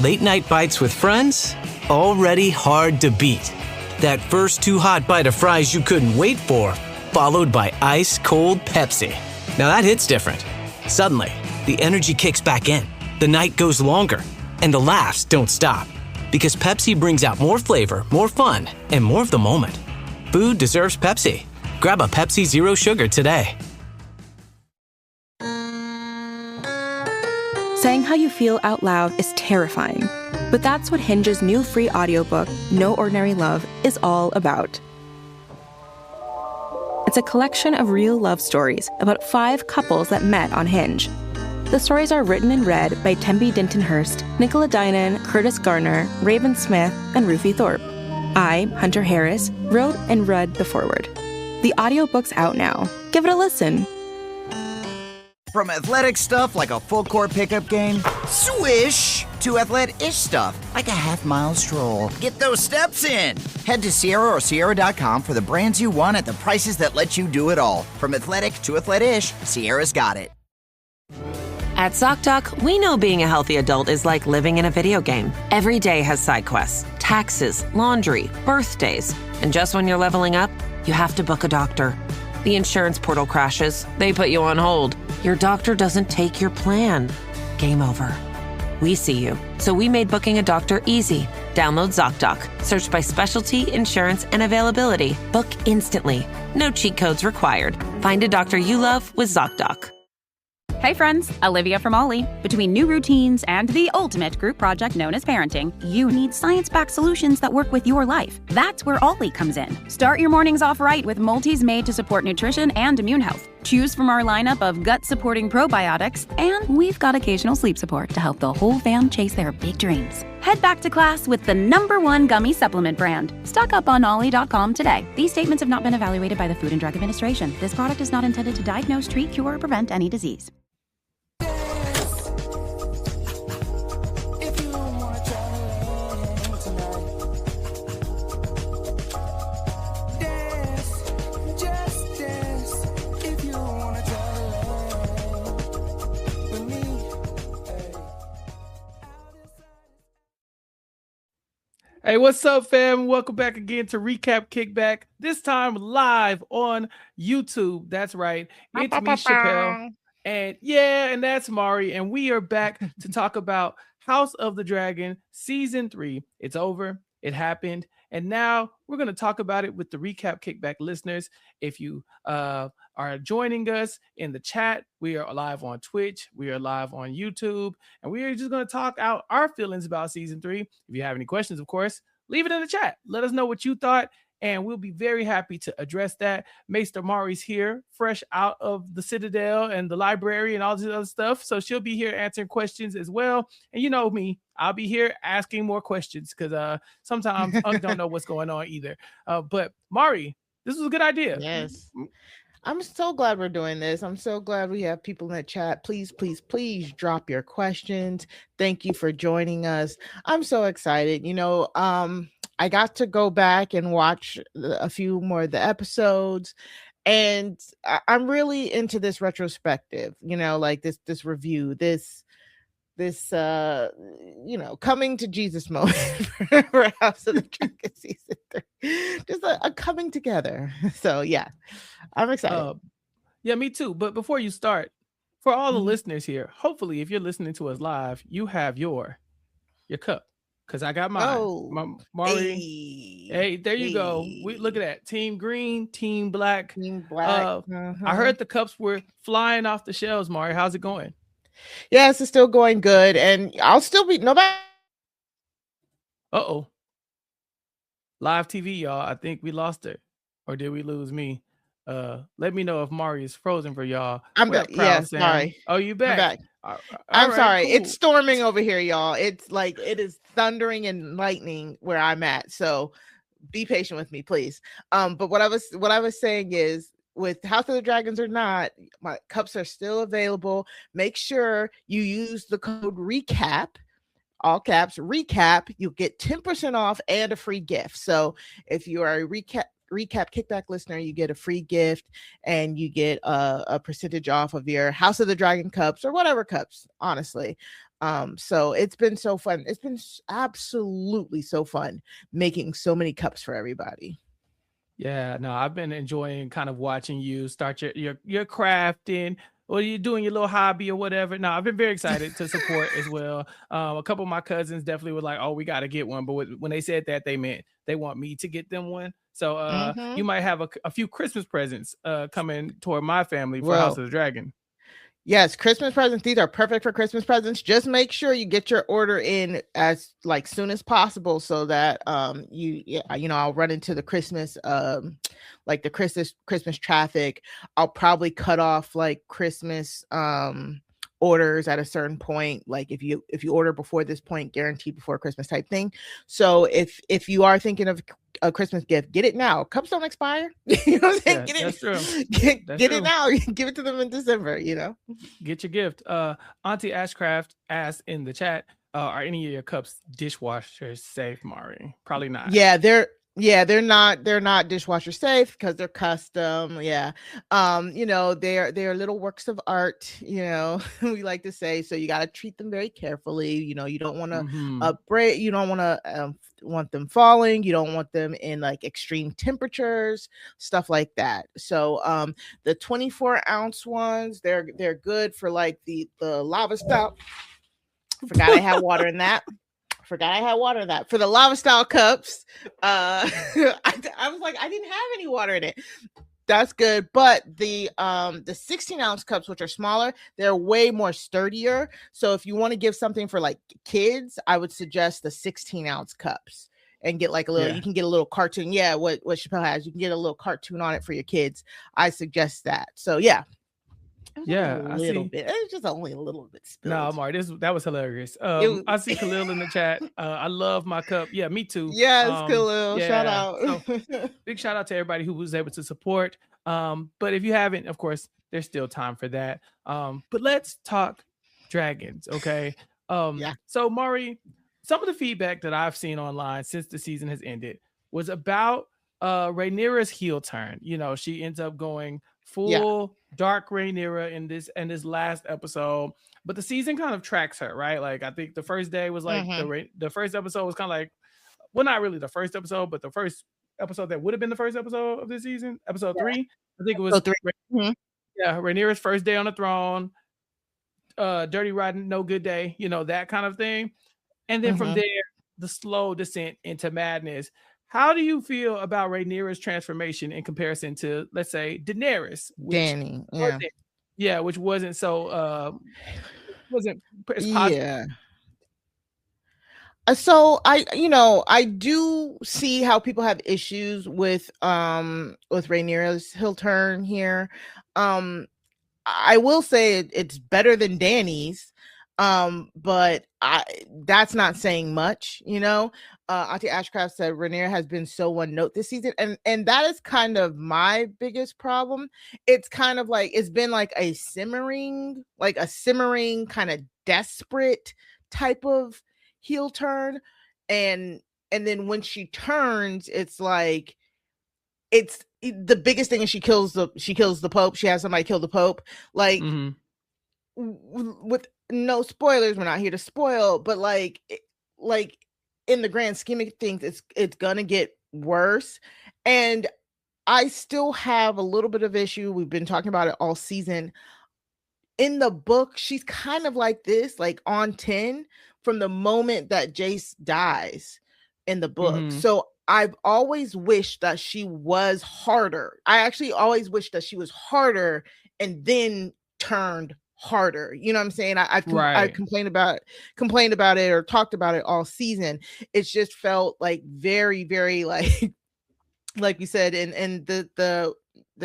Late night bites with friends? Already hard to beat. That first too hot bite of fries you couldn't wait for, followed by ice cold Pepsi. Now that hits different. Suddenly, the energy kicks back in, the night goes longer, and the laughs don't stop. Because Pepsi brings out more flavor, more fun, and more of the moment. Food deserves Pepsi. Grab a Pepsi Zero Sugar today. Saying how you feel out loud is terrifying. But that's what Hinge's new free audiobook, No Ordinary Love, is all about. It's a collection of real love stories about 5 couples that met on Hinge. The stories are written and read by Tembi Dintonhurst, Nicola Dinan, Curtis Garner, Raven Smith, and Rufy Thorpe. I, Hunter Harris, wrote and read the foreword. The audiobook's out now. Give it a listen. From athletic stuff like a full-court pickup game, swish, to athletic-ish stuff like a half-mile stroll. Get those steps in. Head to Sierra or Sierra.com for the brands you want at the prices that let you do it all. From athletic to athletic-ish, Sierra's got it. At ZocDoc, we know being a healthy adult is like living in a video game. Every day has side quests, taxes, laundry, birthdays. And just when you're leveling up, you have to book a doctor. The insurance portal crashes. They put you on hold. Your doctor doesn't take your plan. Game over. We see you. So we made booking a doctor easy. Download ZocDoc. Search by specialty, insurance, and availability. Book instantly. No cheat codes required. Find a doctor you love with ZocDoc. Hey friends, Olivia from Ollie. Between new routines and the ultimate group project known as parenting, you need science-backed solutions that work with your life. That's where Ollie comes in. Start your mornings off right with multis made to support nutrition and immune health. Choose from our lineup of gut-supporting probiotics, and we've got occasional sleep support to help the whole fam chase their big dreams. Head back to class with the #1 gummy supplement brand. Stock up on ollie.com today. These statements have not been evaluated by the Food and Drug Administration. This product is not intended to diagnose, treat, cure, or prevent any disease. Hey, what's up, fam? Welcome back again to Recap Kickback. This time live on YouTube. That's right. It's me, Chappell. And that's Mari. And we are back to talk about House of the Dragon Season 3. It's over. It happened. And now we're going to talk about it with the Recap Kickback listeners. If you are joining us in the chat, we are live on Twitch. We are live on YouTube. And we are just going to talk out our feelings about Season 3. If you have any questions, of course, leave it in the chat. Let us know what you thought. And we'll be very happy to address that. Maester Mari's here, fresh out of the Citadel and the library and all this other stuff. So she'll be here answering questions as well. And you know me, I'll be here asking more questions because sometimes I don't know what's going on either. But Mari, this was a good idea. Yes. I'm so glad we're doing this. I'm so glad we have people in the chat. Please, please, please drop your questions. Thank you for joining us. I'm so excited. I got to go back and watch a few more of the episodes, and I'm really into this retrospective, like this review, this coming to Jesus moment for House of the Dragon Season 3. Just a coming together. So yeah, I'm excited. Yeah, me too. But before you start, for all the listeners here, hopefully if you're listening to us live, you have your cup. Because I got mine. Mari. Hey, there you go. We look at that. Team green, team black. Team black. I heard the cups were flying off the shelves, Mari. How's it going? Yes, it's still going good. And I'll still be nobody. Uh-oh. Live TV, y'all. I think we lost her. Or did we lose me? Let me know if Mari is frozen for y'all. I'm back. Yes, sorry. Oh, you back? I'm back. I'm right, sorry. Cool. It's storming over here, y'all. It's like it is thundering and lightning where I'm at. So be patient with me, please. But what I was saying is, with House of the Dragons or not, my cups are still available. Make sure you use the code RECAP, all caps, RECAP. You'll get 10% off and a free gift. So if you are a Recap Kickback listener, you get a free gift and you get a percentage off of your House of the Dragon cups or whatever cups, honestly. So it's been so fun. It's been absolutely so fun making so many cups for everybody. Yeah, no, I've been enjoying kind of watching you start your crafting, or you doing your little hobby or whatever. No, I've been very excited to support as well. A couple of my cousins definitely were like, "Oh, we got to get one," but when they said that, they meant they want me to get them one. So you might have a few Christmas presents coming toward my family for House of the Dragon. Yes, Christmas presents. These are perfect for Christmas presents. Just make sure you get your order in as soon as possible, so that I'll run into the Christmas the Christmas traffic. I'll probably cut off like Christmas orders at a certain point, like if you order before this point, guaranteed before Christmas type thing. So if you are thinking of a Christmas gift, get it now. Cups don't expire. You know what I'm saying? Yeah, that's true. Get it now. Give it to them in December, Get your gift. Auntie Ashcraft asked in the chat, are any of your cups dishwasher safe, Mari? Probably not. Yeah, they're not dishwasher safe because they're custom. Yeah. They're little works of art, we like to say. So you got to treat them very carefully. You don't want to break, you don't want to want them falling, you don't want them in like extreme temperatures, stuff like that. So the 24-ounce ones, they're good for like the lava style. Forgot I had water in that. For the lava style cups. I was like, I didn't have any water in it. That's good. But the 16-ounce cups, which are smaller, they're way more sturdier. So if you want to give something for like kids, I would suggest the 16-ounce cups and get like a little, you can get a little cartoon. Yeah, what Chappell has, you can get a little cartoon on it for your kids. I suggest that. So yeah. Yeah, a little bit. It's just only a little bit spilled. No, Mari, that was hilarious. I see Khalil in the chat. I love my cup. Yeah, me too. Yes, Khalil. Yeah. Shout out. So, big shout out to everybody who was able to support. But if you haven't, of course, there's still time for that. But let's talk dragons, okay? So Mari, some of the feedback that I've seen online since the season has ended was about Rhaenyra's heel turn. She ends up going full dark Rhaenyra in this last episode, but the season kind of tracks her, right? Like I think the first day was like the first episode was kind of like, well, not really the first episode, but the first episode that would have been the first episode of this season, episode 3. I think it was Rhaenyra's first day on the throne, dirty rotten no good day, that kind of thing. And then from there, the slow descent into madness. How do you feel about Rhaenyra's transformation in comparison to, let's say, Daenerys? Dany, which wasn't so wasn't as positive. Yeah. So I do see how people have issues with Rhaenyra's heel turn here. I will say it's better than Dany's. But that's not saying much, Auntie Ashcraft said Rhaenyra has been so one note this season, and that is kind of my biggest problem. It's kind of like it's been like a simmering kind of desperate type of heel turn, and then when she turns, it's like it's the biggest thing is she kills the Pope. She has somebody kill the Pope, like with no spoilers. We're not here to spoil, but like in the grand scheme of things, it's gonna get worse. And I still have a little bit of issue. We've been talking about it all season. In the book, she's kind of like this, like on 10 from the moment that Jace dies in the book. So I've always wished that she was harder. I actually always wished that she was harder and then turned harder. You know what I'm saying? I complained about it or talked about it all season. It's just felt like very, very like you said in the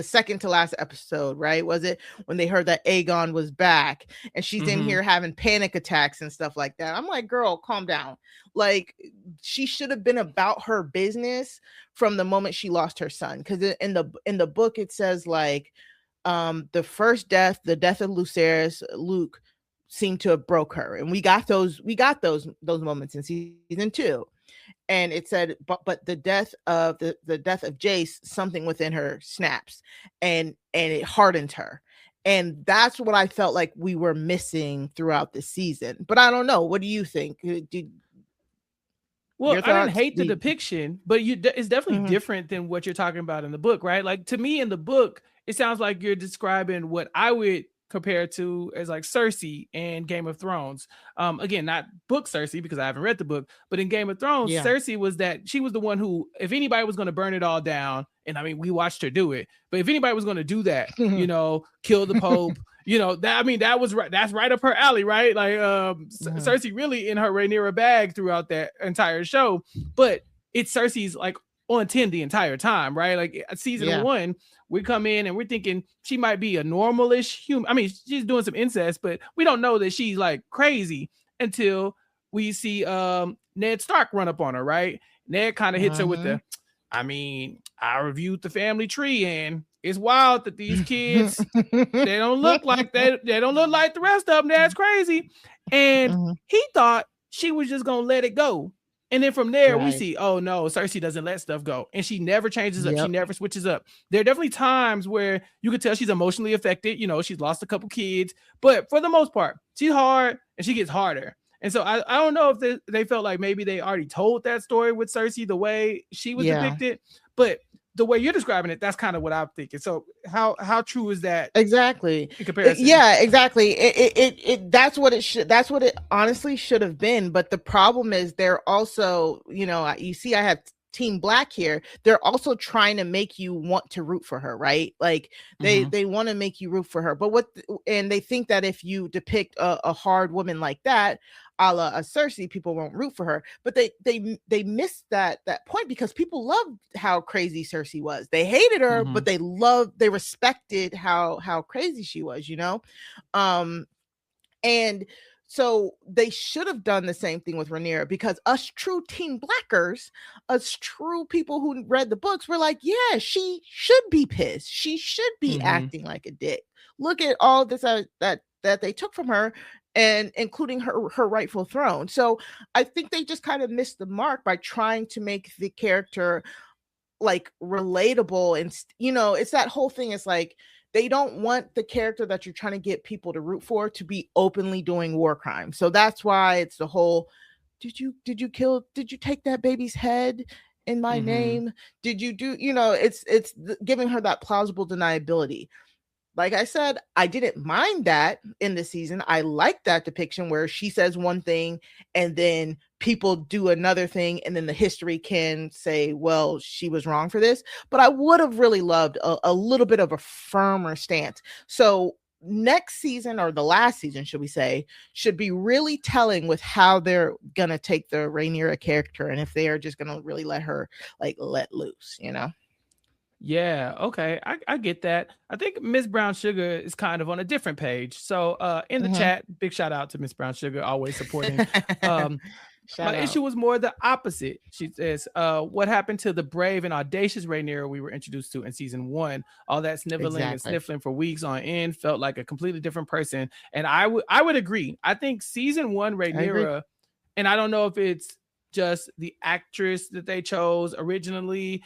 second to last episode, right? Was it when they heard that Aegon was back and she's in here having panic attacks and stuff like that? I'm like, girl, calm down. Like she should have been about her business from the moment she lost her son. Because in the book it says like the first death, the death of Luke seemed to have broke her, and we got those moments in season 2. And it said, but the death of the death of Jace, something within her snaps, and it hardens her. And that's what I felt like we were missing throughout the season. But I don't know. What do you think? Well, I didn't hate the depiction, but it's definitely different than what you're talking about in the book, right? Like, to me in the book, it sounds like you're describing what I would compare to as like Cersei and Game of Thrones. Again, not book Cersei because I haven't read the book, but in Game of Thrones, Cersei was she was the one who, if anybody was going to burn it all down, and I mean, we watched her do it, but if anybody was going to do that, kill the Pope, that was right. That's right up her alley, right? Like, Cersei really in her Rhaenyra bag throughout that entire show, but it's Cersei's like on 10 the entire time, right? Like season 1, we come in and we're thinking she might be a normalish human. I mean, she's doing some incest, but we don't know that she's like crazy until we see Ned Stark run up on her, right? Ned kind of hits her with I reviewed the family tree and it's wild that these kids they don't look like they don't look like the rest of them. That's crazy. And he thought she was just gonna let it go. And then from there, we see, oh no, Cersei doesn't let stuff go. And she never changes up. She never switches up. There are definitely times where you could tell she's emotionally affected. She's lost a couple kids. But for the most part, she's hard and she gets harder. And so I don't know if they felt like maybe they already told that story with Cersei the way she was depicted. But the way you're describing it, that's kind of what I'm thinking. So how true is that? Exactly. In comparison? Yeah, exactly. That's what it honestly should have been. But the problem is they're also, you see, I have Team Black here. They're also trying to make you want to root for her, right? Like they want to make you root for her. But and they think that if you depict a hard woman like that, a la a Cersei, people won't root for her. But they missed that point because people loved how crazy Cersei was. They hated her, but they respected how crazy she was, and so they should have done the same thing with Rhaenyra, because us true Team Blackers, us true people who read the books, were like, yeah, she should be pissed. She should be acting like a dick. Look at all this that they took from her, and including her rightful throne. So I think they just kind of missed the mark by trying to make the character like relatable. And, it's that whole thing. It's like, they don't want the character that you're trying to get people to root for to be openly doing war crimes. So that's why it's the whole, did you take that baby's head in my name? Did you do, it's giving her that plausible deniability. Like I said, I didn't mind that in the season. I like that depiction where she says one thing and then people do another thing, and then the history can say, well, she was wrong for this. But I would have really loved a little bit of a firmer stance. So next season, or the last season, should we say, should be really telling with how they're going to take the Rhaenyra character, and if they are just going to really let her let loose, Yeah, okay. I get that. I think Miss Brown Sugar is kind of on a different page. So in the chat, big shout out to Miss Brown Sugar, always supporting. My issue was more the opposite. She says, what happened to the brave and audacious Rhaenyra we were introduced to in season 1? All that sniveling and sniffling for weeks on end felt like a completely different person. And I would agree. I think season 1 Rhaenyra, and I don't know if it's just the actress that they chose originally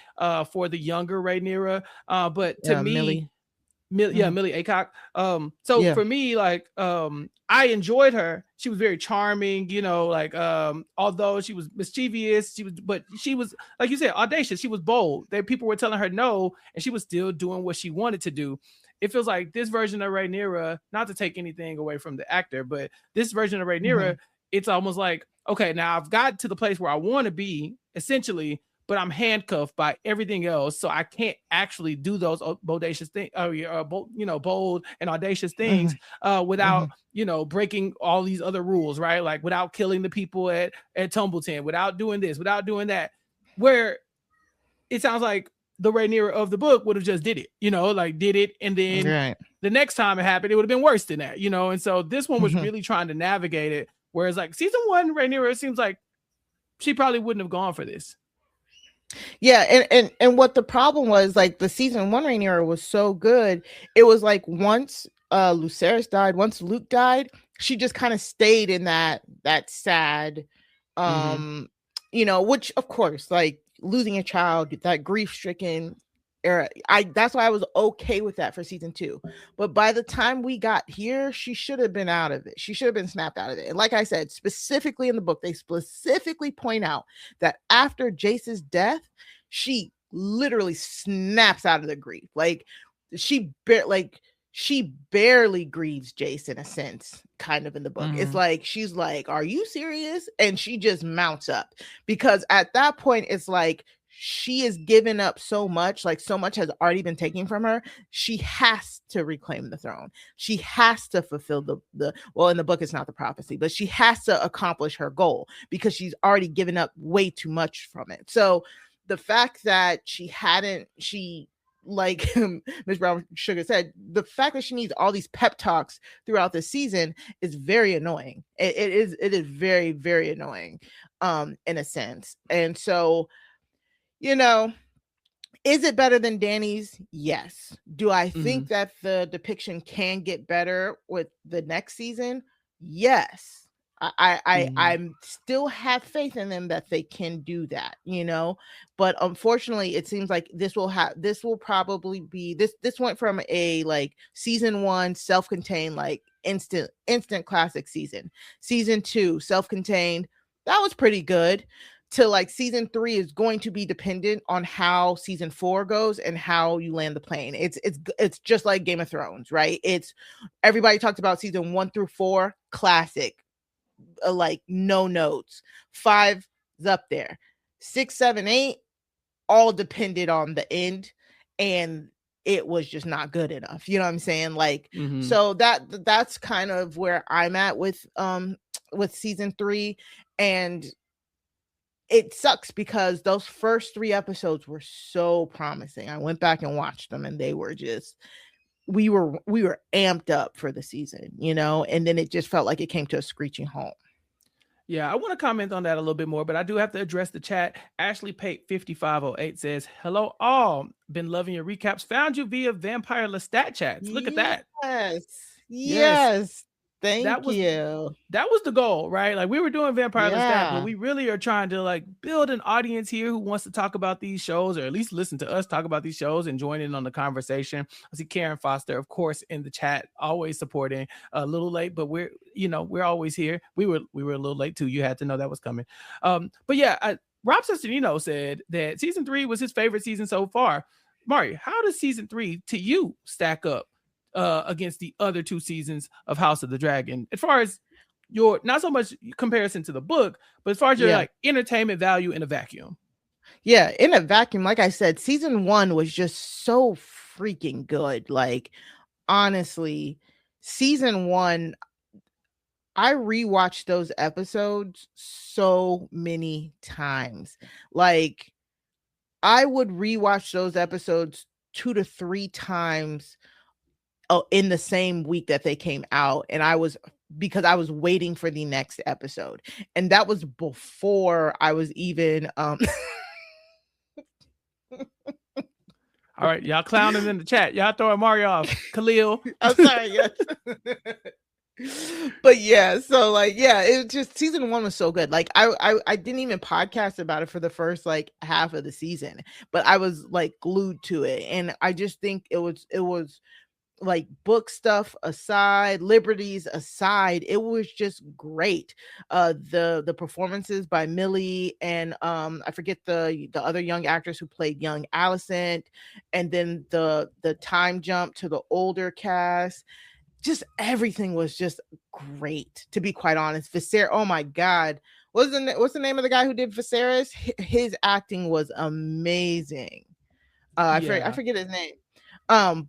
for the younger Rhaenyra, but to me, Millie Aycock. For me, I enjoyed her. She was very charming, although she was mischievous, she was, like you said, audacious. She was bold. People were telling her no, and she was still doing what she wanted to do. It feels like this version of Rhaenyra, not to take anything away from the actor, but this version of Rhaenyra, it's almost like, okay, now I've got to the place where I want to be, essentially, but I'm handcuffed by everything else, so I can't actually do those bodacious things, bold and audacious things without, breaking all these other rules, right? Like without killing the people at Tumbleton, without doing this, without doing that. Where it sounds like the Rhaenyra of the book would have just did it, did it, and then the next time it happened, it would have been worse than that, And so this one was really trying to navigate it. Whereas like season 1 Rhaenyra, it seems like she probably wouldn't have gone for this. Yeah, and what the problem was, like the season 1 Rhaenyra was so good. It was like once Lucerys died, once Luke died, she just kind of stayed in that sad, which of course, like losing a child, that grief-stricken, era. That's why I was okay with that for season 2. But by the time we got here, she should have been out of it. She should have been snapped out of it. And like I said, specifically in the book, they specifically point out that after Jace's death, she literally snaps out of the grief. Like she barely grieves Jace in a sense, kind of in the book. Mm-hmm. It's like she's like, "Are you serious?" And she just mounts up, because at that point it's like she is giving up so much, like so much has already been taken from her. She has to reclaim the throne. She has to fulfill the well, in the book it's not the prophecy, but she has to accomplish her goal because she's already given up way too much from it. So the fact that she like Ms. Brown Sugar said, the fact that she needs all these pep talks throughout the season is very annoying. It is very, very annoying, in a sense. And so, you know, is it better than Dany's? Yes. Do I think that the depiction can get better with the next season? Yes. I still have faith in them that they can do that, you know, but unfortunately it seems like this will probably be this went from a like season 1 self-contained, like instant classic season 2 self-contained, that was pretty good, to like season 3 is going to be dependent on how season 4 goes and how you land the plane. It's just like Game of Thrones, right? It's everybody talked about season 1 through 4 classic, like no notes. 5's up there. 6, 7, 8 all depended on the end, and it was just not good enough. You know what I'm saying? Like, so that's kind of where I'm at with season 3, and it sucks because those first 3 episodes were so promising. I went back and watched them, and they were just, we were amped up for the season, you know, and then it just felt like it came to a screeching halt. Yeah, I want to comment on that a little bit more, but I do have to address the chat. Ashley Pate 5508 says, "Hello all, been loving your recaps. Found you via Vampire Lestat chats. Look at that." Yes. Thank you. That was the goal, right? Like we were doing Vampire Lestat, but we really are trying to like build an audience here who wants to talk about these shows, or at least listen to us talk about these shows and join in on the conversation. I see Karen Foster, of course, in the chat, always supporting. A little late, but we're always here. We were a little late too. You had to know that was coming. But yeah, Rob Sesternino said that season 3 was his favorite season so far. Mari, how does season 3 to you stack up against the other 2 seasons of House of the Dragon, as far as your, not so much comparison to the book, but as far as your like entertainment value in a vacuum? Yeah, in a vacuum, like I said, season 1 was just so freaking good. Like, honestly, season 1, I rewatched those episodes so many times. Like, I would rewatch those episodes 2 to 3 times in the same week that they came out, and because I was waiting for the next episode, and that was before I was even all right, y'all clowning in the chat, y'all throwing Mario off. Khalil, I'm sorry. Yes. But yeah, so like, yeah, it just, season 1 was so good. Like I didn't even podcast about it for the first like half of the season, but I was like glued to it, and I just think it was like, book stuff aside, liberties aside, it was just great. The performances by Millie and I forget the other young actress who played young Alicent, and then the time jump to the older cast, just everything was just great, to be quite honest. Viserys, oh my god, what's the name of the guy who did Viserys? His acting was amazing. I forget his name.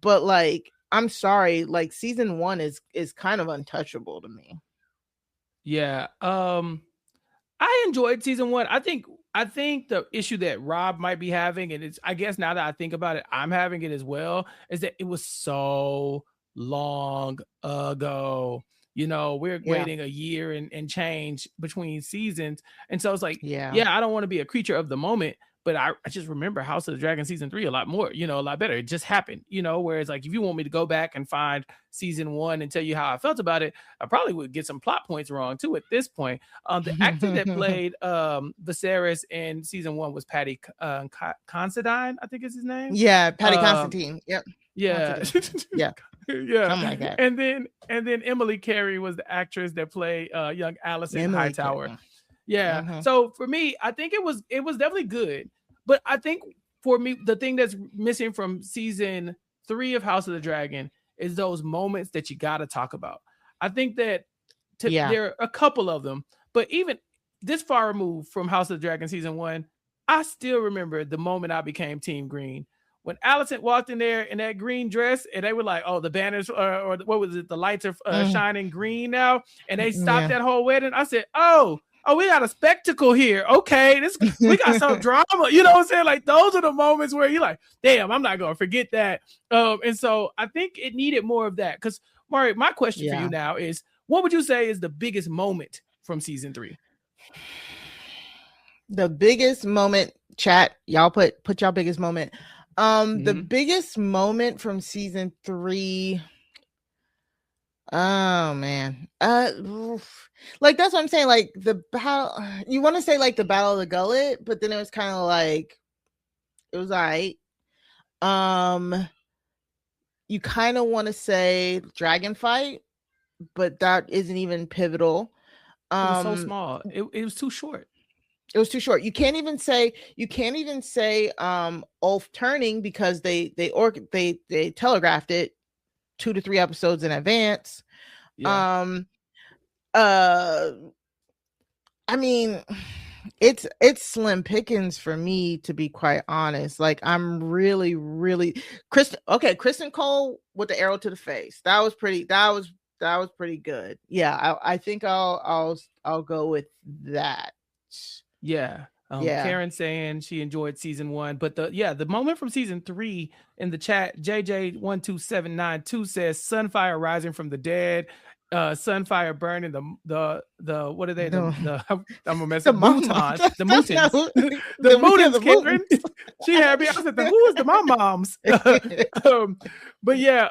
But like, I'm sorry, like season 1 is kind of untouchable to me. Yeah. I enjoyed season 1. I think the issue that Rob might be having, and it's, I guess now that I think about it, I'm having it as well, is that it was so long ago. You know, we're waiting a year and change between seasons. And so it's like, I don't want to be a creature of the moment, But I just remember House of the Dragon season 3 a lot more, a lot better. It just happened, whereas like if you want me to go back and find season 1 and tell you how I felt about it, I probably would get some plot points wrong too at this point. The actor that played Viserys in season 1 was Patty Considine, I think is his name. Yeah, Patty Constantine. Yep. Yeah. Yeah. Yeah. Something like that. And then Emily Carey was the actress that played young Alicent Hightower. Carey. Yeah. So for me, I think it was definitely good. But I think for me, the thing that's missing from season 3 of House of the Dragon is those moments that you got to talk about. I think that there are a couple of them, but even this far removed from House of the Dragon season 1, I still remember the moment I became Team Green. When Alicent walked in there in that green dress and they were like, oh, the banners or what was it? The lights are shining green now. And they stopped that whole wedding. I said, oh, we got a spectacle here. Okay, we got some drama. You know what I'm saying? Like those are the moments where you're like, damn, I'm not going to forget that. And so I think it needed more of that. Because Mari, my question for you now is, what would you say is the biggest moment from season 3? The biggest moment, chat, y'all put y'all biggest moment. The biggest moment from season 3. Oh man. Like that's what I'm saying. Like the battle, you want to say like the Battle of the Gullet, but then it was kind of like it was all right. You kind of want to say dragon fight, but that isn't even pivotal. It was so small. It was too short. It was too short. You can't even say Ulf turning because they telegraphed it 2 to 3 episodes in advance. Yeah. I mean, it's slim pickings for me, to be quite honest. Like I'm really Kristen Cole with the arrow to the face. That was pretty good. Yeah, I think I'll go with that. Yeah. Karen saying she enjoyed season 1, but the moment from season 3 in the chat, JJ12792 says Sunfire rising from the dead, Sunfire burning the what are they? I'm gonna mess up. Mutons, the Mutons, the Mutons. Karen, she had me. I said, who is the moms? But yeah,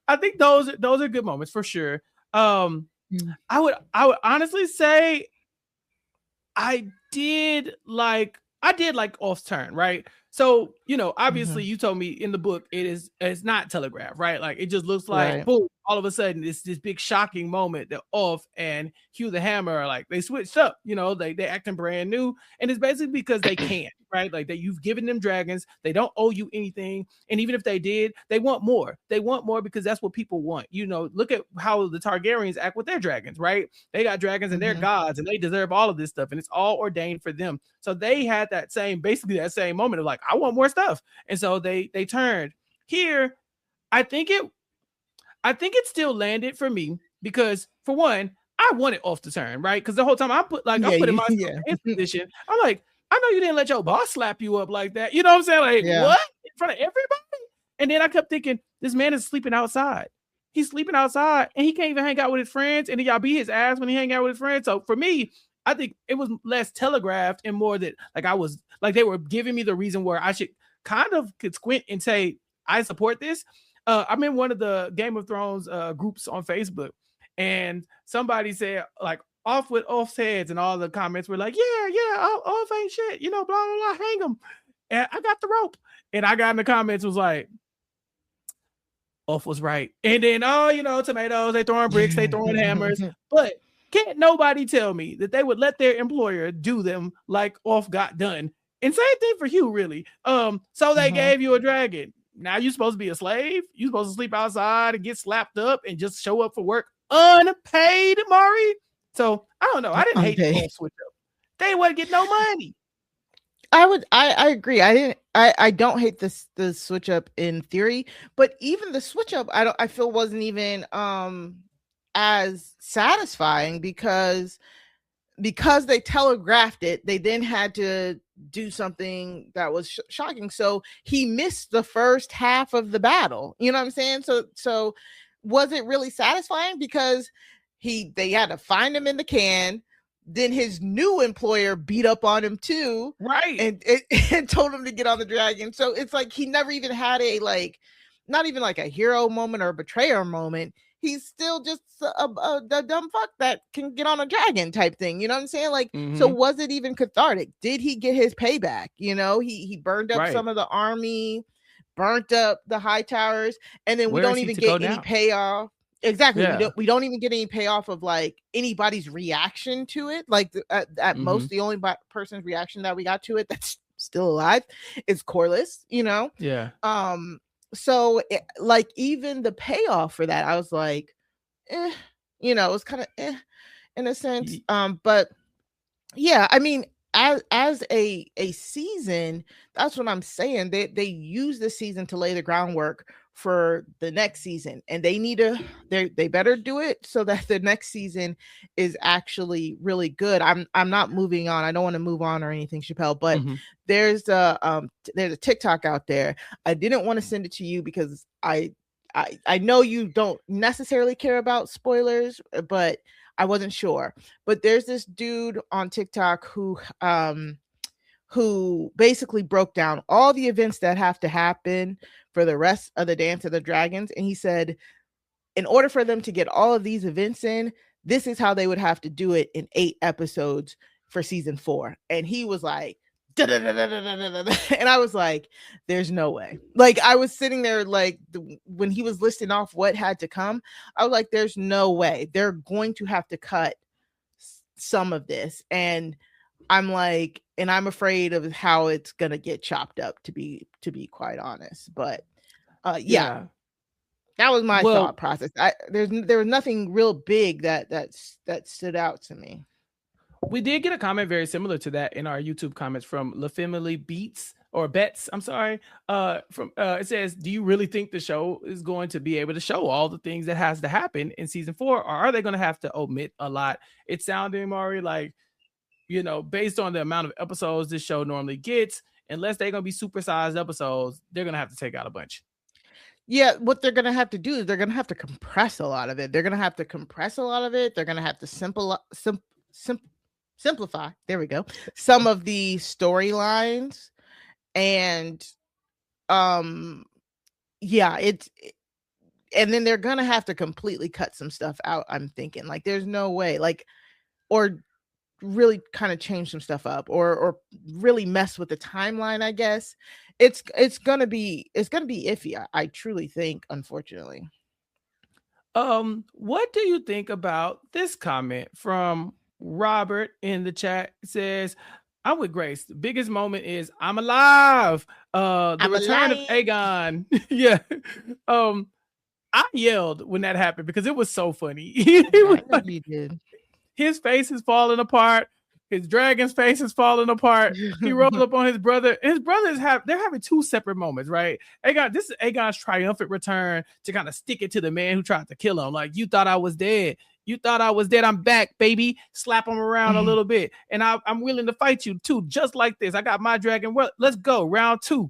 I think those are good moments for sure. I would honestly say I did like Ulf's turn, right? So, obviously you told me in the book it's not telegraphed, right? Like it just looks like boom, all of a sudden it's this big shocking moment that Ulf and Hugh the Hammer are like, they switched up, they acting brand new. And it's basically because they can't, right? Like that you've given them dragons, they don't owe you anything. And even if they did, they want more. They want more because that's what people want. Look at how the Targaryens act with their dragons, right? They got dragons and they're gods and they deserve all of this stuff. And it's all ordained for them. So they had basically that same moment of like, I want more stuff. And so they turned. Here, I think it still landed for me because for one, I wanted Ulf to turn, right? Because the whole time I'm putting myself in his position. I'm like, I know you didn't let your boss slap you up like that. You know what I'm saying? Like, what? In front of everybody? And then I kept thinking, this man is sleeping outside. He's sleeping outside and he can't even hang out with his friends. And then y'all beat his ass when he hang out with his friends. So for me, I think it was less telegraphed and more that they were giving me the reason where I should could squint and say, I support this. I'm in one of the Game of Thrones groups on Facebook, and somebody said like off with Ulf's heads, and all the comments were like, yeah, Ulf ain't shit, blah, blah, blah, hang him. And I got the rope. And I got in the comments was like, Ulf was right. And then, tomatoes, they throwing bricks, they throwing hammers. But can't nobody tell me that they would let their employer do them like Ulf got done. And same thing for Hugh, really. So they gave you a dragon. Now you're supposed to be a slave. You're supposed to sleep outside and get slapped up and just show up for work unpaid, Mari. So I don't know. I didn't hate the switch up. They wouldn't get no money. I agree. I don't hate the switch up in theory, but even the switch up, I feel wasn't even as satisfying because they telegraphed it. They then had to do something that was shocking. So he missed the first half of the battle. You know what I'm saying? So was it really satisfying? Because they had to find him in the can, then his new employer beat up on him too, right? And told him to get on the dragon. So it's like he never even had a like, not even like a hero moment or a betrayer moment. He's still just the dumb fuck that can get on a dragon type thing. You know what I'm saying? Like, so was it even cathartic? Did he get his payback? You know, he burned up some of the army, burnt up the high towers, and then we don't even get any payoff. Exactly. Yeah. We don't even get any payoff of like anybody's reaction to it. Like at most, the only person's reaction that we got to it that's still alive is Corlys, you know? Yeah. So like even the payoff for that, I was like, you know, it was kind of in a sense. But yeah, I mean, as a season, that's what I'm saying. They use the season to lay the groundwork for the next season, and they better do it so that the next season is actually really good. I'm not moving on. I don't want to move on or anything, Chappell, but there's a TikTok out there. I didn't want to send it to you because I know you don't necessarily care about spoilers, but I wasn't sure. But there's this dude on TikTok who basically broke down all the events that have to happen for the rest of the Dance of the Dragons. And he said, in order for them to get all of these events in, this is how they would have to do it in 8 episodes for season 4. And he was like, and I was like, there's no way. Like, I was sitting there like when he was listing off what had to come, I was like, there's no way. They're going to have to cut some of this. And I'm like, and I'm afraid of how it's gonna get chopped up, to be quite honest. But yeah, that was my thought process. There was nothing real big that stood out to me. We did get a comment very similar to that in our YouTube comments from La Family Bets. I'm sorry. It says, do you really think the show is going to be able to show all the things that has to happen in season 4, or are they going to have to omit a lot? It sounded, Mari, like, you know, based on the amount of episodes this show normally gets, unless they're going to be supersized episodes, they're going to have to take out a bunch. Yeah, what they're going to have to do is they're going to have to compress a lot of it. They're going to have to compress a lot of it. They're going to have to simplify. There we go. Some of the storylines. And yeah, and then they're going to have to completely cut some stuff out. I'm thinking like there's no way, like, or really kind of change some stuff up or really mess with the timeline. I guess it's gonna be iffy. I truly think, unfortunately. What do you think about this comment from Robert in the chat? It says, I'm with Grace. The biggest moment is I'm alive. The return of Aegon. Yeah. I yelled when that happened because it was so funny. You did. His face is falling apart. His dragon's face is falling apart. He rolled up on his brother. His brothers they're having 2 separate moments, right? This is Aegon's triumphant return to kind of stick it to the man who tried to kill him. Like, you thought I was dead. You thought I was dead. I'm back, baby. Slap him around a little bit. And I'm willing to fight you too, just like this. I got my dragon. Well, let's go. Round 2.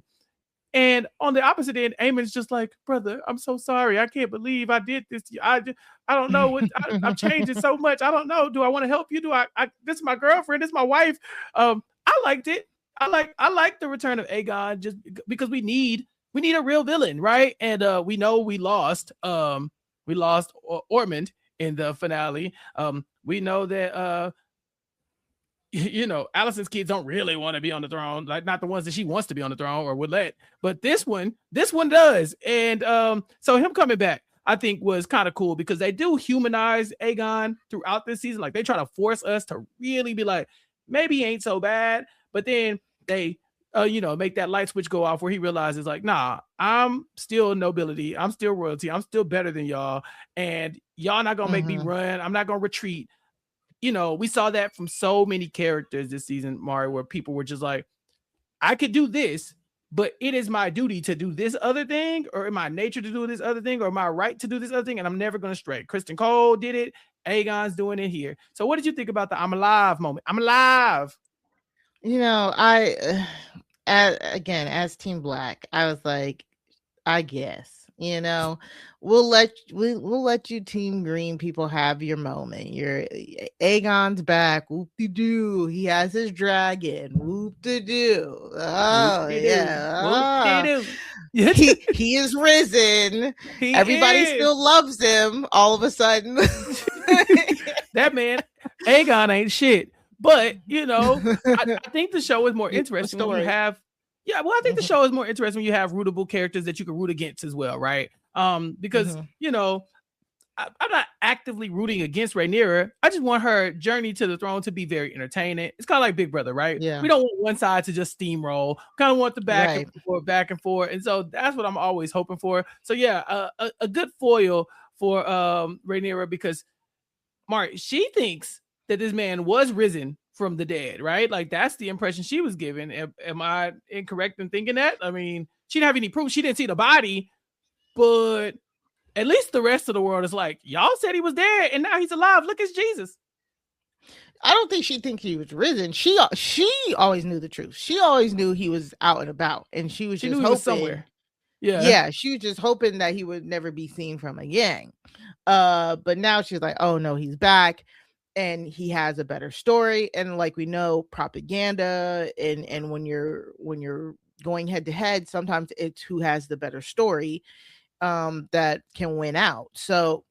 And on the opposite end, Aemon's just like, brother, I'm so sorry. I can't believe I did this to you. I don't know what I'm changing so much. I don't know. Do I want to help you? Do I this is my girlfriend. This is my wife. I liked it. I like the return of Aegon just because we need a real villain, right? And we know we lost Ormond in the finale. We know that you know, Alicent's kids don't really want to be on the throne, like not the ones that she wants to be on the throne or would let, but this one does. And so him coming back, I think, was kind of cool because they do humanize Aegon throughout this season. Like, they try to force us to really be like, maybe he ain't so bad, but then they make that light switch go off where he realizes like, nah, I'm still nobility, I'm still royalty, I'm still better than y'all, and y'all not gonna make me run, I'm not gonna retreat. You know, we saw that from so many characters this season, Mari, where people were just like, I could do this, but it is my duty to do this other thing, or in my nature to do this other thing, or my right to do this other thing, and I'm never going to stray. Kristen Cole did it. Aegon's doing it here. So what did you think about the I'm alive moment? I'm alive. You know, as Team Black, I was like, I guess, You know, we'll let you Team Green people have your moment. Your Aegon's back. Whoop-de-doo. He has his dragon. Whoop-de-doo. Oh, yeah. Whoop-de-doo. He is risen. Everybody still loves him all of a sudden. That man, Aegon ain't shit. But, you know, I think the show is more interesting when you have I think the show is more interesting when you have rootable characters that you can root against as well, right? Because you know, I'm not actively rooting against Rhaenyra. I just want her journey to the throne to be very entertaining. It's kind of like Big Brother, right? Yeah. We don't want one side to just steamroll. Kind of want the back and forth. And so that's what I'm always hoping for. So yeah, a good foil for Rhaenyra, because Mari, she thinks that this man was risen from the dead, right? Like that's the impression she was given. Am I incorrect in thinking that? I mean, she didn't have any proof. She didn't see the body, but at least the rest of the world is like, y'all said he was dead and now he's alive. Look, it's Jesus. I don't think she thinks he was risen. She always knew the truth. She always knew he was out and about, and she was just hoping somewhere. Yeah, she was just hoping that he would never be seen from again. But now she's like, oh no, he's back. And he has a better story, and like we know, propaganda and when you're going head to head, sometimes it's who has the better story that can win out. So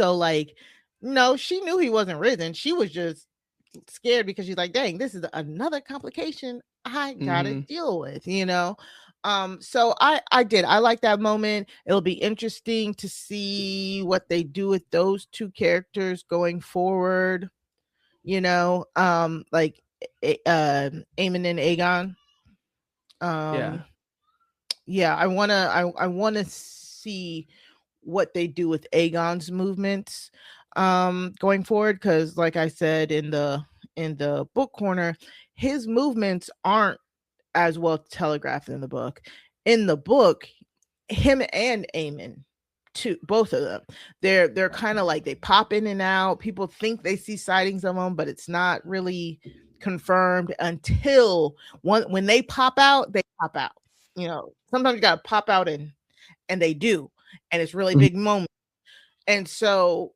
like, no, she knew he wasn't risen. She was just scared because she's like, dang, this is another complication I gotta deal with, you know. So I like that moment. It'll be interesting to see what they do with those two characters going forward, you know, like Aemon and Aegon. I wanna see what they do with Aegon's movements going forward, because like I said in the book corner, his movements aren't as well telegraphed in the book. In the book, him and Aemon, both of them, they're kind of like they pop in and out. People think they see sightings of them, but it's not really confirmed until when they pop out, they pop out. You know, sometimes you gotta pop out and they do, and it's really big moment. And so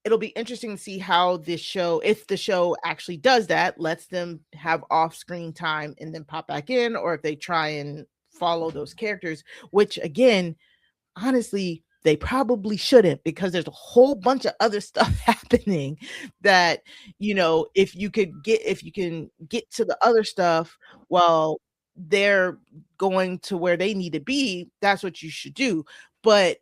it'll be interesting to see how this show, if the show actually does that, lets them have off-screen time and then pop back in, or if they try and follow those characters, which again, honestly, they probably shouldn't, because there's a whole bunch of other stuff happening that, you know, if you can get to the other stuff while they're going to where they need to be, that's what you should do. But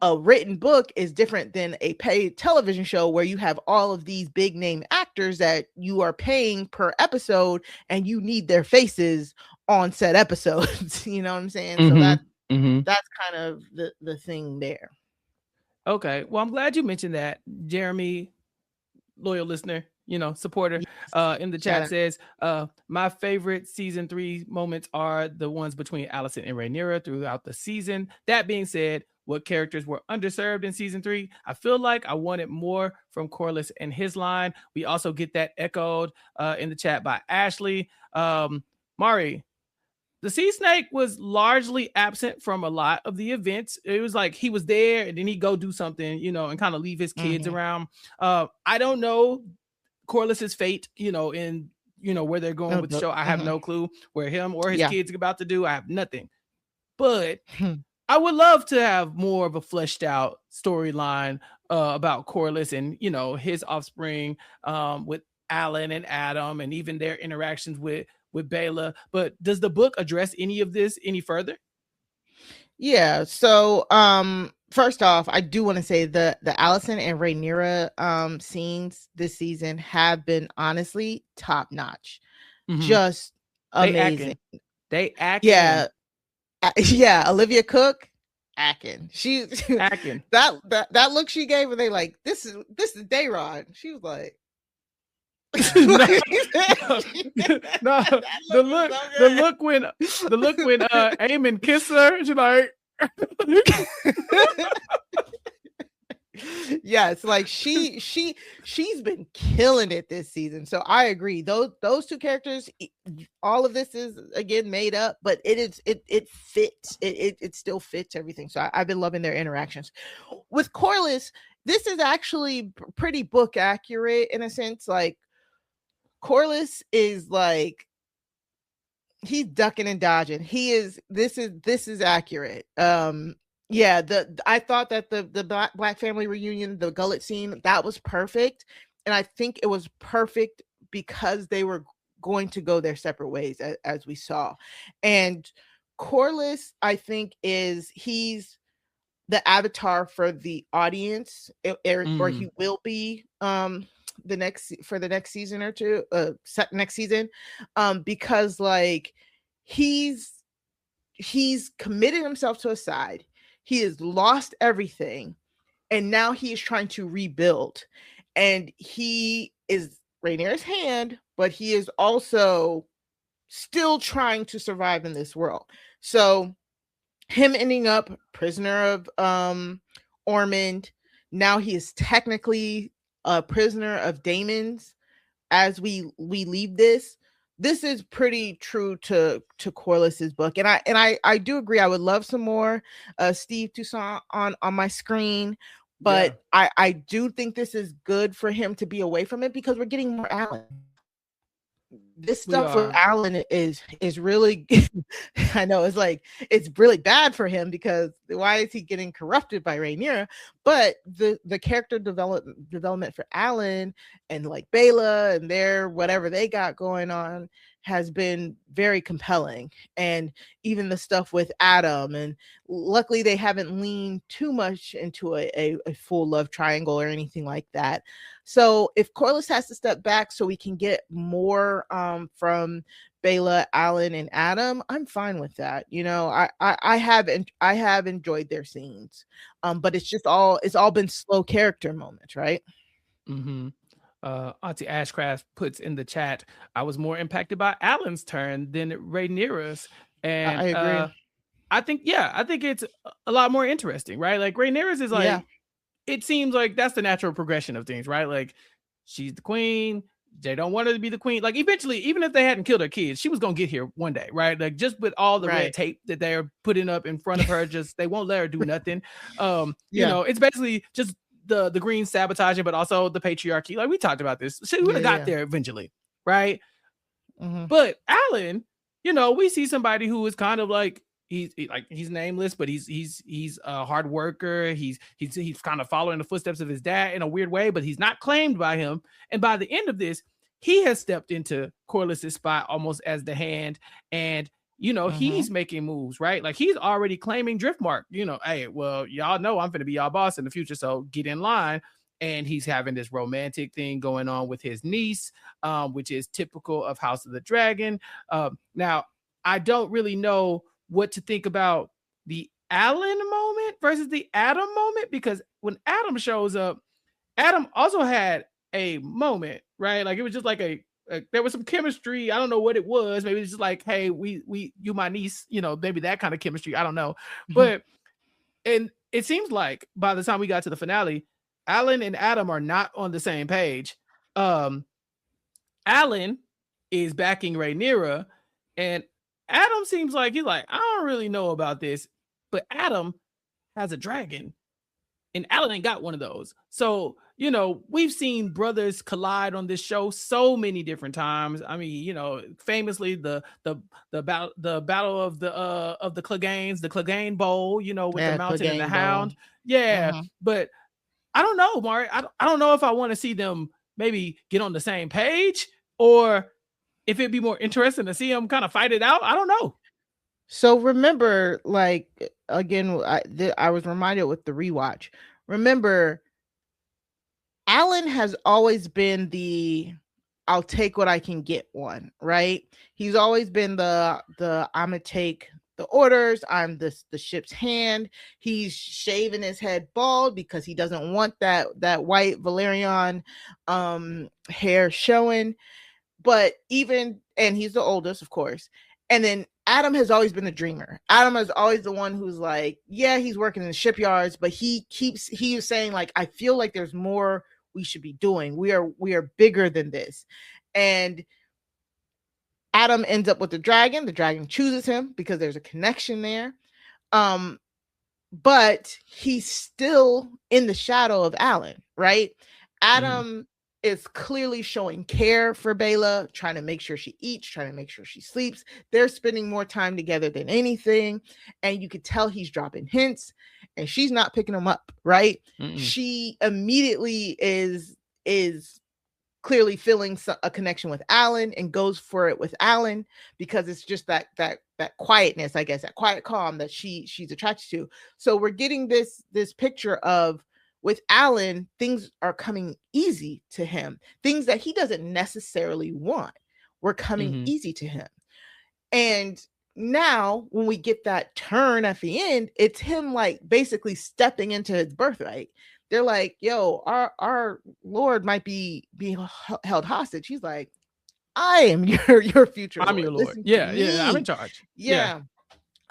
a written book is different than a paid television show where you have all of these big name actors that you are paying per episode, and you need their faces on set episodes. You know what I'm saying? So that's kind of the thing there. Okay. Well, I'm glad you mentioned that. Jeremy, loyal listener, you know, supporter, in the chat says, my favorite season 3 moments are the ones between Alicent and Rhaenyra throughout the season. That being said, what characters were underserved in season 3? I feel like I wanted more from Corlys and his line. We also get that echoed in the chat by Ashley. Mari, the Sea Snake was largely absent from a lot of the events. It was like he was there and then he'd go do something, you know, and kind of leave his kids around. I don't know Corlys's fate, you know, in, you know, where they're going with the show. I have no clue where him or his kids are about to do. I have nothing. But I would love to have more of a fleshed out storyline about Corlys and, you know, his offspring with Alan and Adam, and even their interactions with Baela. But does the book address any of this any further? Yeah. So first off, I do want to say the Alicent and Rhaenyra scenes this season have been honestly top notch. Just amazing. They act. Yeah, Olivia Cook acting. She's acting. That look she gave, and they like, this is Dayrod. She was like, no, the look when Aemon kissed her, she's like, Yes, like she's been killing it this season. So I agree. Those two characters, all of this is again made up, but it fits. It still fits everything. So I've been loving their interactions. With Corlys, this is actually pretty book accurate in a sense. Like Corlys is like he's ducking and dodging. This is accurate. Yeah, I thought that the Black family reunion, the gullet scene, that was perfect. And I think it was perfect because they were going to go their separate ways as we saw. And Corlys, I think he's the avatar for the audience, or he will be the next season or two, next season, because like he's committed himself to a side. He has lost everything, and now he is trying to rebuild. And he is Rhaenyra's hand, but he is also still trying to survive in this world. So him ending up prisoner of Ormond, now he is technically a prisoner of Daemon's as we leave this. This is pretty true to Corlys's book, and I do agree. I would love some more Steve Toussaint on my screen, but yeah. I do think this is good for him to be away from it because we're getting more Alan. This stuff with Alan is really I know it's really bad for him because why is he getting corrupted by Rhaenyra? But the character development for Alan and like Baela and their whatever they got going on has been very compelling. And even the stuff with Adam, and luckily they haven't leaned too much into a full love triangle or anything like that. So if Corlys has to step back so we can get more from Baela, Alan, and Adam, I'm fine with that. You know, I have enjoyed their scenes, but it's all been slow character moments, right? Mm-hmm. Auntie Ashcraft puts in the chat, I was more impacted by Alan's turn than Rhaenyra's, and I agree. I think it's a lot more interesting, right? Like Rhaenyra's is like, it seems like that's the natural progression of things, right? Like she's the queen. They don't want her to be the queen. Like eventually, even if they hadn't killed her kids, she was going to get here one day, right? Like just with all the red tape that they're putting up in front of her, just they won't let her do nothing. You know, it's basically just the green sabotaging, but also the patriarchy. Like we talked about this. She would have got there eventually, right? Mm-hmm. But Alan, you know, we see somebody who is kind of like, he's nameless, but he's a hard worker. He's kind of following the footsteps of his dad in a weird way, but he's not claimed by him. And by the end of this, he has stepped into Corlys's spot almost as the hand, and you know, he's making moves, right? Like he's already claiming Driftmark. You know, hey, well, y'all know I'm going to be y'all boss in the future, so get in line. And he's having this romantic thing going on with his niece, which is typical of House of the Dragon. Now, I don't really know what to think about the Alan moment versus the Adam moment, because when Adam shows up, Adam also had a moment, right? Like it was just like there was some chemistry. I don't know what it was. Maybe it's just like, hey, you my niece, you know, maybe that kind of chemistry. I don't know. But and it seems like by the time we got to the finale, Alan and Adam are not on the same page. Alan is backing Rhaenyra, and Adam seems like he's like, I don't really know about this, but Adam has a dragon and Alan ain't got one of those. So, you know, we've seen brothers collide on this show so many different times. I mean, you know, famously the battle of the Cleganes, the Clegane Bowl, you know, with the Mountain and the Hound. Yeah. But I don't know, Mari. I don't know if I want to see them maybe get on the same page, or if it'd be more interesting to see them kind of fight it out. I don't know. So remember, like, again, I was reminded with the rewatch. Remember, Alan has always been the I'll take what I can get one, right? He's always been the I'm gonna take the orders. I'm the ship's hand. He's shaving his head bald because he doesn't want that white Valerian hair showing. But and he's the oldest, of course. And then Adam has always been a dreamer. Adam is always the one who's like, yeah, he's working in the shipyards, but he is saying like, I feel like there's more we should be doing. We are bigger than this. And Adam ends up with the dragon. The dragon chooses him because there's a connection there. But he's still in the shadow of Alan, right? Adam is clearly showing care for Baela, trying to make sure she eats, trying to make sure she sleeps. They're spending more time together than anything. And you could tell he's dropping hints and she's not picking them up, right? She immediately is clearly feeling a connection with Alan and goes for it with Alan because it's just that quietness, I guess, that quiet calm that she's attracted to. So we're getting this picture of, with Alan, things are coming easy to him. Things that he doesn't necessarily want were coming easy to him. And now when we get that turn at the end, it's him like basically stepping into his birthright. They're like, yo, our Lord might be held hostage. He's like, I am your future I'm Lord. your Lord. Yeah, I'm in charge. Yeah,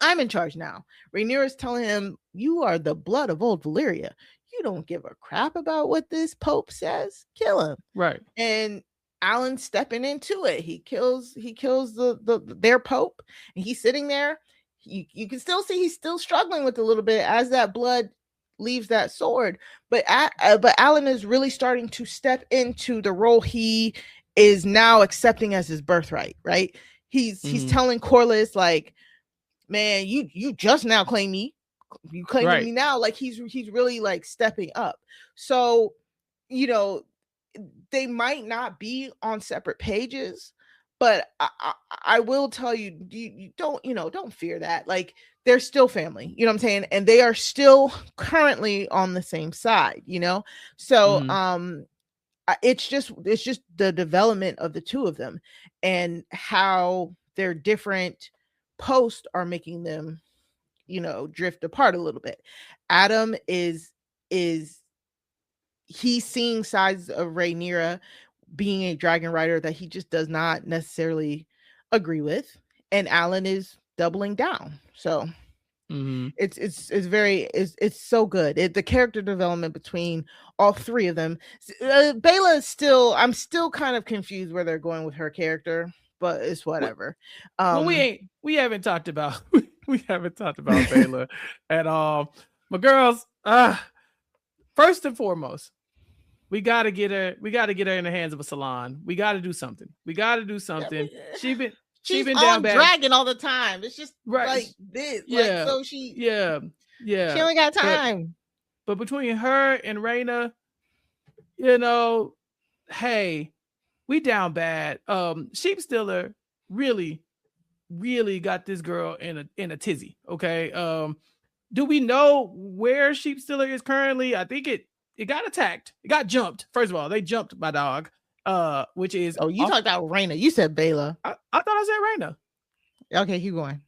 I'm in charge now. Rhaenyra's telling him, you are the blood of old Valyria. You don't give a crap about what this Pope says. Kill him. Right. And Alan's stepping into it. He kills their Pope, and he's sitting there. You can still see he's still struggling with a little bit as that blood leaves that sword, but Alan is really starting to step into the role he is now accepting as his birthright, right? He's telling Corlys like, man, you just now claim me, you claiming me now, like he's really like stepping up. So, you know, they might not be on separate pages, but I will tell you, you don't fear that. Like, they're still family, you know what I'm saying? And they are still currently on the same side, you know? So, it's just the development of the two of them and how their different posts are making them, you know, drift apart a little bit. Adam is he's seeing sides of Rhaenyra being a dragon rider that he just does not necessarily agree with, and Alan is doubling down. So it's so good. The character development between all three of them. Baela is still, I'm still kind of confused where they're going with her character, but it's whatever. Well, we haven't talked about Baela at all. My girls, first and foremost, we gotta get her in the hands of a salon. We gotta do something. She's been down bad. Dragon all the time. It's just like this. Yeah. Like, so she She only got time. But between her and Rhaena, you know, hey, we down bad. Sheep Stiller really, really got this girl in a tizzy. Okay. Do we know where Sheep Stiller is currently? I think it got attacked. It got jumped. First of all, they jumped my dog. Which is you talked about Rhaena. You said Baela. I thought I said Rhaena. Okay, keep going.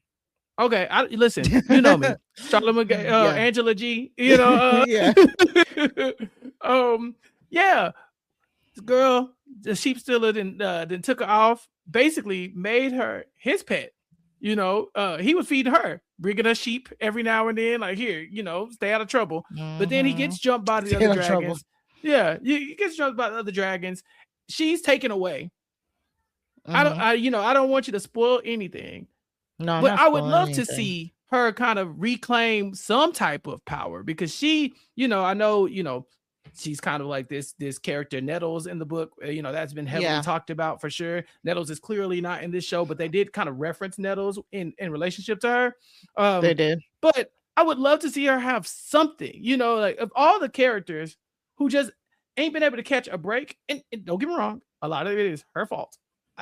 Okay, listen. You know me, Charlotte McGay, Angela G. You know, yeah. The girl, the sheep stealer, then took her off. Basically, made her his pet. You know, he would feed her, bringing her sheep every now and then. Like, here, you know, stay out of trouble. But then he gets jumped by the other dragons. Yeah, he gets jumped by the other dragons. She's taken away. I don't want you to spoil anything. No, but I would love to see her kind of reclaim some type of power, because she, you know, I know, you know, she's kind of like this character Nettles in the book. You know, that's been heavily talked about for sure. Nettles is clearly not in this show, but they did kind of reference Nettles in relationship to her. They did. But I would love to see her have something, you know, like of all the characters who just ain't been able to catch a break. And don't get me wrong, a lot of it is her fault.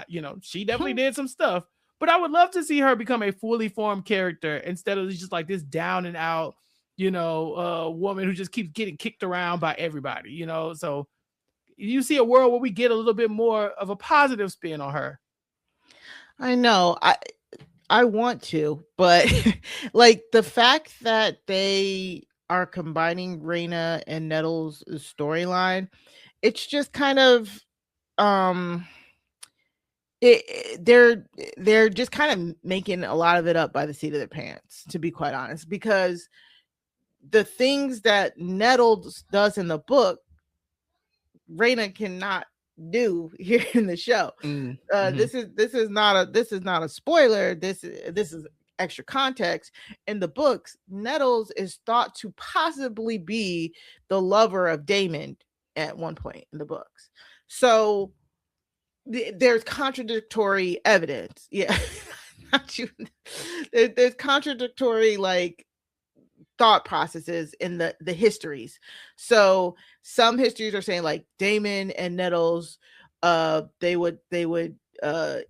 You know, she definitely did some stuff, but I would love to see her become a fully formed character instead of just like this down and out, you know, woman who just keeps getting kicked around by everybody, you know. So you see a world where we get a little bit more of a positive spin on her. I know. I want to, but like the fact that they are combining Rhaena and Nettles' storyline, it's just kind of they're just kind of making a lot of it up by the seat of their pants, to be quite honest, because the things that Nettles does in the book, Rhaena cannot do here in the show. This is not a spoiler. This is extra context. In the books, Nettles is thought to possibly be the lover of Daemon at one point in the books. So there's contradictory evidence. Yeah. There's contradictory like thought processes in the histories. So some histories are saying like Daemon and Nettles, they would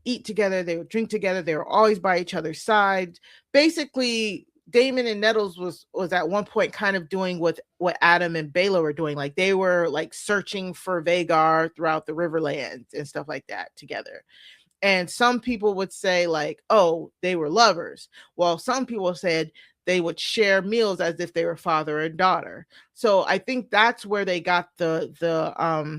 eat together, they would drink together, they were always by each other's side. Basically, Daemon and Nettles was at one point kind of doing what Adam and Baelor were doing. Like they were like searching for Vhagar throughout the Riverlands and stuff like that together. And some people would say like, oh, they were lovers. Well, some people said they would share meals as if they were father and daughter. So I think that's where they got the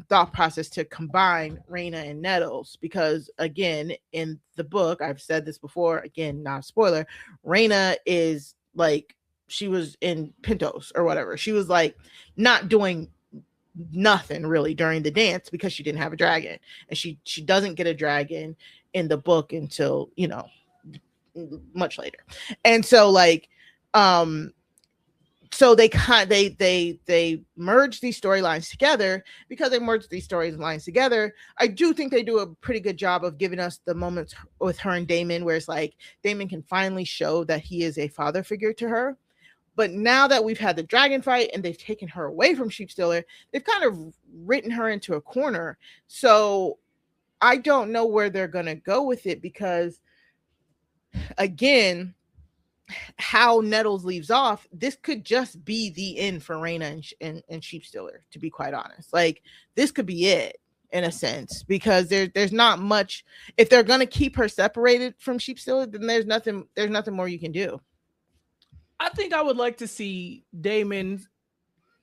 thought process to combine Rhaena and Nettles, because again, in the book, I've said this before, again, not a spoiler, Rhaena is like, she was in Pentos or whatever. She was like not doing nothing really during the dance because she didn't have a dragon, and she doesn't get a dragon in the book until, you know, much later. And so like so they merge these storylines together. Because they merge these storylines together, I do think they do a pretty good job of giving us the moments with her and Daemon where it's like Daemon can finally show that he is a father figure to her. But now that we've had the dragon fight and they've taken her away from Sheepstealer, they've kind of written her into a corner. So I don't know where they're going to go with it, because again, how Nettles leaves off, this could just be the end for Rhaena and Sheepstealer, to be quite honest. Like this could be it in a sense, because there's not much. If they're going to keep her separated from Sheepstealer, then there's nothing more you can do. I think I would like to see Daemon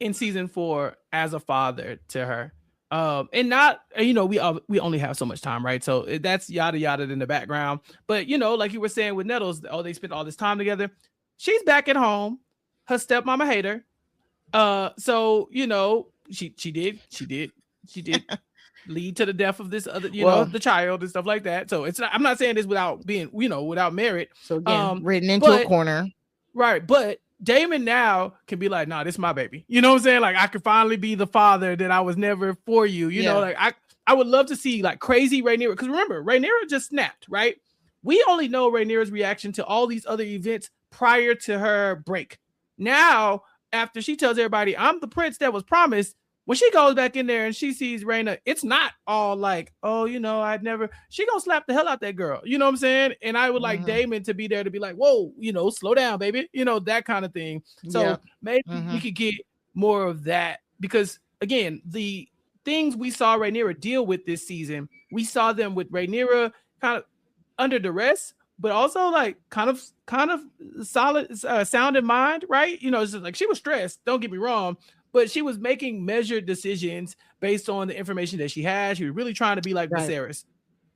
in season 4 as a father to her. And not, you know, we only have so much time, right? So that's yada yada in the background. But you know, like you were saying with Nettles, they spent all this time together. She's back at home. Her stepmama hate her. So you know, she did lead to the death of this other, you know, the child and stuff like that. So it's not, I'm not saying this without being, you know, without merit. So again, written into a corner. Right, but Daemon now can be like, nah, this is my baby. You know what I'm saying? Like, I could finally be the father that I was never for you. You know, like I would love to see like crazy Rhaenyra, because remember, Rhaenyra just snapped, right? We only know Rhaenyra's reaction to all these other events prior to her break. Now, after she tells everybody, I'm the prince that was promised, when she goes back in there and she sees Rhaena, it's not all like, oh, you know, she gonna slap the hell out that girl. You know what I'm saying? And I would like Daemon to be there to be like, whoa, you know, slow down, baby. You know, that kind of thing. So maybe we could get more of that, because again, the things we saw Rhaenyra deal with this season, we saw them with Rhaenyra kind of under duress, but also like kind of solid, sound in mind, right? You know, it's just like she was stressed, don't get me wrong, but she was making measured decisions based on the information that she had. She was really trying to be like Viserys.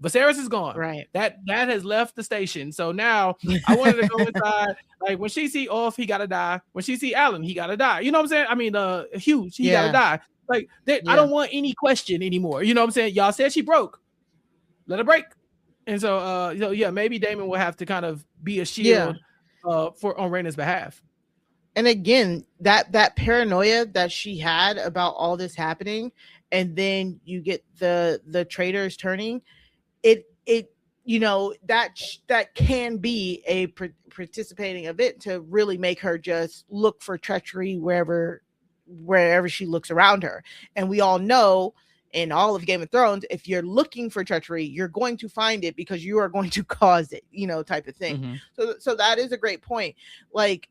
Viserys is gone. Right. That has left the station. So now I wanted to go inside. Like when she see Off, he gotta die. When she see Alan, he gotta die. You know what I'm saying? I mean, Hugh, he gotta die. Like I don't want any question anymore. You know what I'm saying? Y'all said she broke. Let her break. And so, maybe Daemon will have to kind of be a shield on Rhaena's behalf. And again, that paranoia that she had about all this happening, and then you get the traitors turning, it you know, that can be a participating event to really make her just look for treachery wherever she looks around her. And we all know in all of Game of Thrones, if you're looking for treachery, you're going to find it because you are going to cause it, you know, type of thing. So that is a great point. Like,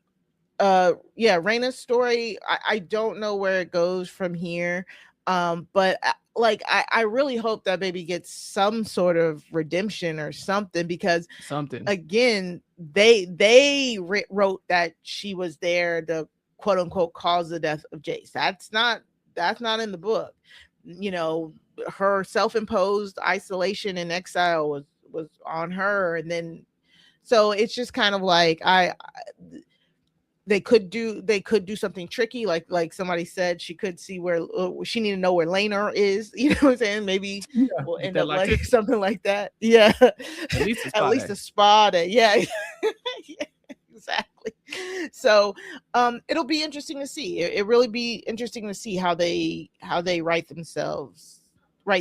Rhaena's story, I don't know where it goes from here. But like, I really hope that baby gets some sort of redemption or something, because again, they wrote that she was there to quote unquote cause the death of Jace. That's not in the book. You know, her self-imposed isolation and exile was on her. And then so it's just kind of like they could do something tricky, like somebody said. She could see where she need to know where Laenor is, you know what I'm saying? Maybe we'll end up like something like that. Yeah, at least a spa day. Yeah. Yeah, exactly. So it'll be interesting to see. It really be interesting to see how they write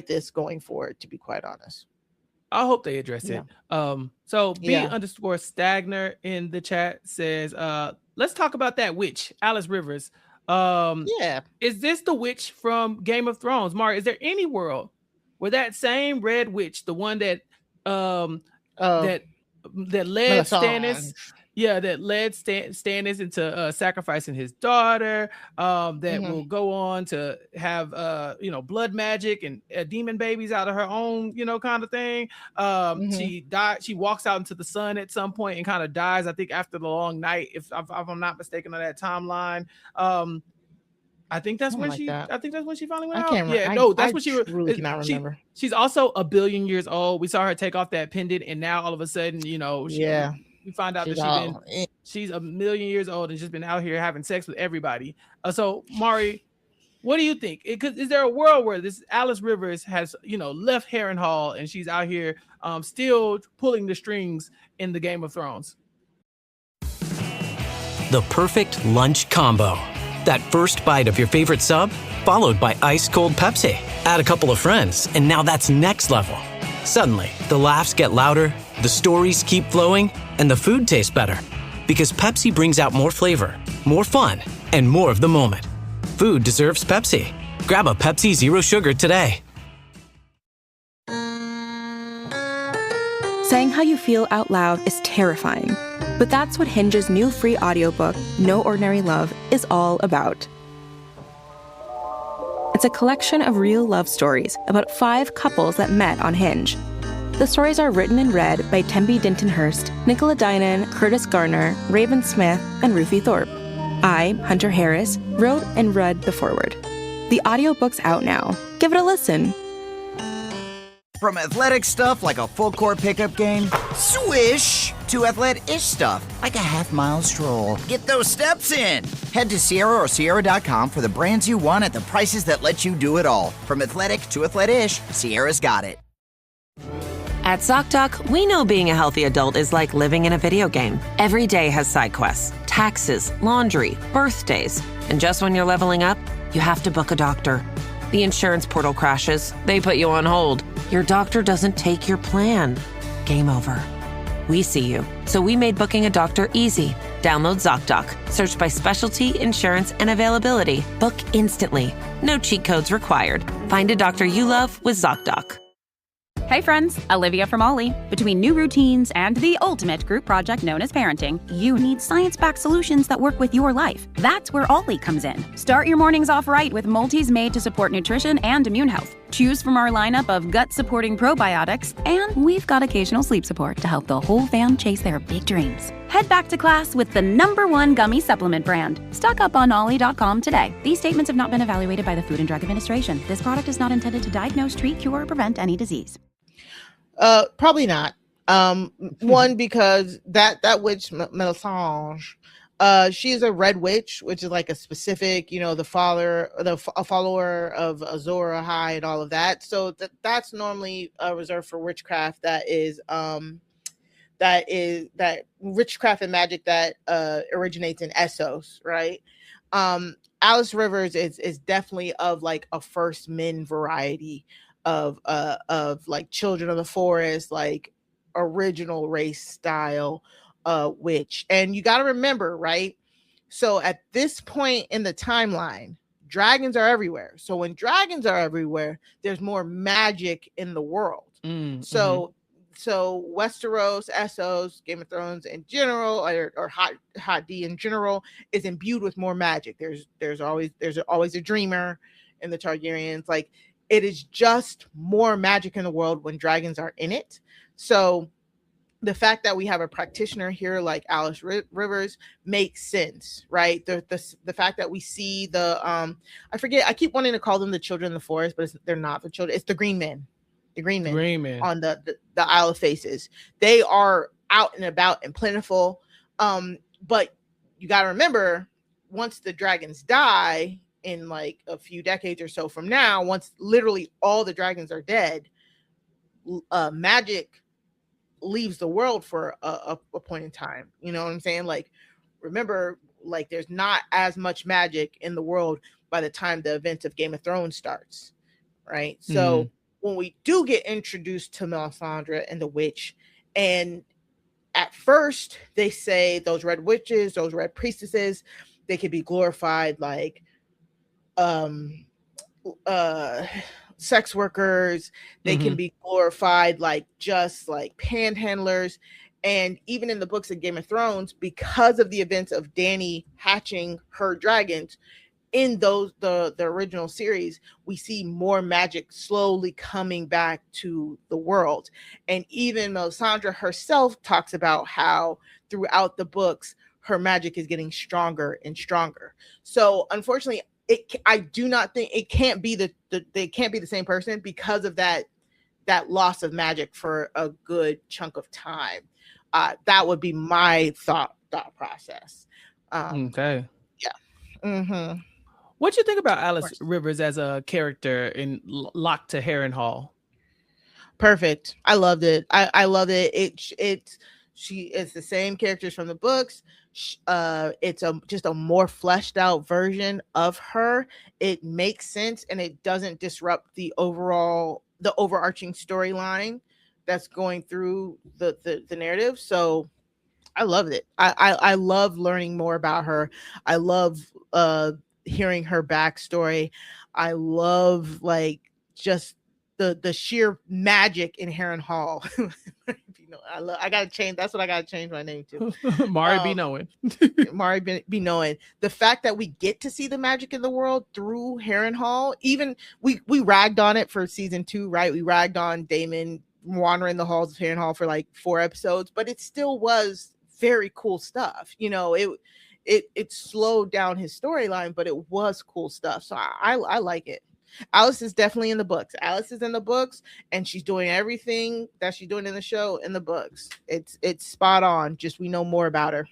this going forward, to be quite honest. I hope they address it. So B_Stagner in the chat says, let's talk about that witch, Alice Rivers. Is this the witch from Game of Thrones? Mari, is there any world where that same red witch, the one that that led Stannis, that led Stannis into sacrificing his daughter, that will go on to have blood magic and demon babies out of her own, kind of thing. She died. She walks out into the sun at some point and kind of dies, I think, after the long night, if I'm not mistaken on that timeline. I think that's when I think that's when she finally went out. That's when she really cannot remember. She's also 1 billion years old. We saw her take off that pendant, and now all of a sudden, we find out that she's 1 million years old and just been out here having sex with everybody. So Mari, what do you think? Is there a world where this Alice Rivers has, left Harrenhal and she's out here still pulling the strings in the Game of Thrones? The perfect lunch combo. That first bite of your favorite sub, followed by ice-cold Pepsi. Add a couple of friends, and now that's next level. Suddenly, the laughs get louder, the stories keep flowing, and the food tastes better. Because Pepsi brings out more flavor, more fun, and more of the moment. Food deserves Pepsi. Grab a Pepsi Zero Sugar today. Saying how you feel out loud is terrifying. But that's what Hinge's new free audiobook, No Ordinary Love, is all about. It's a collection of real love stories about 5 couples that met on Hinge. The stories are written and read by Tembi Dinton-Hurst, Nicola Dinan, Curtis Garner, Raven Smith, and Ruthie Thorpe. I, Hunter Harris, wrote and read the foreword. The audiobook's out now. Give it a listen. From athletic stuff like a full-court pickup game, swish, to athletic-ish stuff like a half-mile stroll. Get those steps in. Head to Sierra or Sierra.com for the brands you want at the prices that let you do it all. From athletic to athletic-ish, Sierra's got it. At ZocDoc, we know being a healthy adult is like living in a video game. Every day has side quests, taxes, laundry, birthdays. And just when you're leveling up, you have to book a doctor. The insurance portal crashes. They put you on hold. Your doctor doesn't take your plan. Game over. We see you. So we made booking a doctor easy. Download ZocDoc. Search by specialty, insurance, and availability. Book instantly. No cheat codes required. Find a doctor you love with ZocDoc. Hey friends, Olivia from Ollie. Between new routines and the ultimate group project known as parenting, you need science-backed solutions that work with your life. That's where Ollie comes in. Start your mornings off right with multis made to support nutrition and immune health. Choose from our lineup of gut-supporting probiotics, and we've got occasional sleep support to help the whole fam chase their big dreams. Head back to class with the #1 gummy supplement brand. Stock up on ollie.com today. These statements have not been evaluated by the Food and Drug Administration. This product is not intended to diagnose, treat, cure, or prevent any disease. Probably not. One, because that witch Melisandre, she's a red witch, which is like a specific, a follower of Azor Ahai and all of that. So that's normally reserved for witchcraft. That witchcraft and magic that originates in Essos, right? Alice Rivers is definitely of like a first men variety of like Children of the Forest, like original race style witch. And you got to remember, right? So at this point in the timeline, dragons are everywhere. So when dragons are everywhere, there's more magic in the world. So Westeros, Essos, Game of Thrones in general, or Hot D in general, is imbued with more magic. There's always a dreamer in the Targaryens. Like, it is just more magic in the world when dragons are in it. So the fact that we have a practitioner here like Alice Rivers makes sense, right? The fact that we see the I keep wanting to call them the children in the forest, but they're not the children. It's the green men on the Isle of Faces. They are out and about and plentiful. But you got to remember, once the dragons die in like a few decades or so from now, once literally all the dragons are dead, magic leaves the world for a point in time. You know what I'm saying? Like, remember, like, there's not as much magic in the world by the time the events of Game of Thrones starts, right? So when we do get introduced to Melisandre and the witch, and at first they say those red witches, those red priestesses, they could be glorified like sex workers. They can be glorified like just like panhandlers. And even in the books of Game of Thrones, because of the events of Dany hatching her dragons in the original series, we see more magic slowly coming back to the world. And even Melisandre herself talks about how throughout the books her magic is getting stronger and stronger. So unfortunately, I do not think it can't be they can't be the same person because of that loss of magic for a good chunk of time. That would be my thought process. Okay. Yeah. What you think about Alice Rivers as a character in Locked to Harrenhal? Perfect. I loved it. I love it. She is the same characters from the books. It's just a more fleshed out version of her. It makes sense and it doesn't disrupt the overarching storyline that's going through the narrative. So I loved it. I love learning more about her. I love hearing her backstory. I love like just the sheer magic in Harrenhal. I gotta change. That's what I gotta change my name to. Mari be knowing. Mari be knowing. The fact that we get to see the magic in the world through Harrenhal. Even we ragged on it for season 2, right? We ragged on Daemon wandering the halls of Harrenhal for like 4 episodes, but it still was very cool stuff. You know, it slowed down his storyline, but it was cool stuff. So I like it. Alice is definitely in the books. Alice is in the books, and she's doing everything that she's doing in the show in the books. It's spot on. Just we know more about her.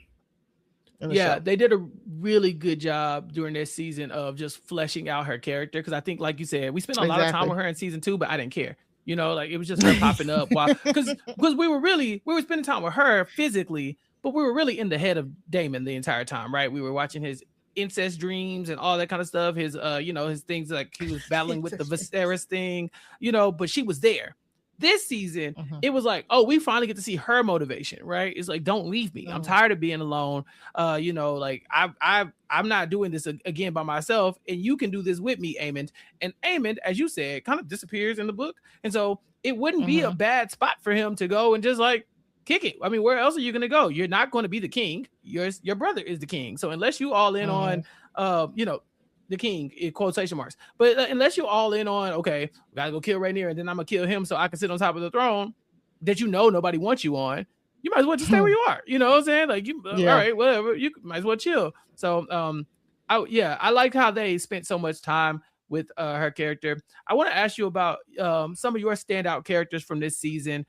Yeah, they did a really good job during this season of just fleshing out her character. Because I think, like you said, we spent a lot of time with her in season 2, but I didn't care. You know, like it was just her popping up because we were spending time with her physically, but we were really in the head of Daemon the entire time, right? We were watching his incest dreams and all that kind of stuff. His his things, like he was battling with the Westeros thing, but she was there. This season, it was like, oh, we finally get to see her motivation, right? It's like, don't leave me. I'm tired of being alone. Like I'm not doing this again by myself, and you can do this with me, Aemond. And Aemond, as you said, kind of disappears in the book, and so it wouldn't be a bad spot for him to go and just like kick it. I mean, where else are you going to go? You're not going to be the king. Your brother is the king. So unless you all in on, the king in quotation marks, but unless you're all in on, okay, gotta go kill Rhaenyra, and then I'm gonna kill him so I can sit on top of the throne that nobody wants you on, you might as well just stay where you are. You know what I'm saying? Like all right, whatever. You might as well chill. So I like how they spent so much time with her character. I want to ask you about some of your standout characters from this season.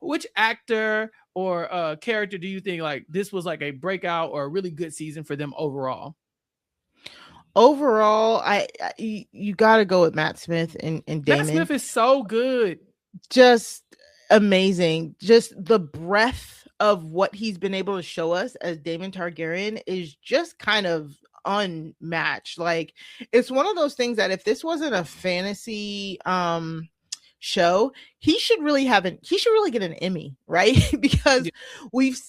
Which actor or character do you think like this was like a breakout or a really good season for them overall? Overall, you got to go with Matt Smith and Daemon. Matt Smith is so good. Just amazing. Just the breadth of what he's been able to show us as Daemon Targaryen is just kind of unmatched. Like, it's one of those things that if this wasn't a fantasy show, he should really get an Emmy, right? Because we've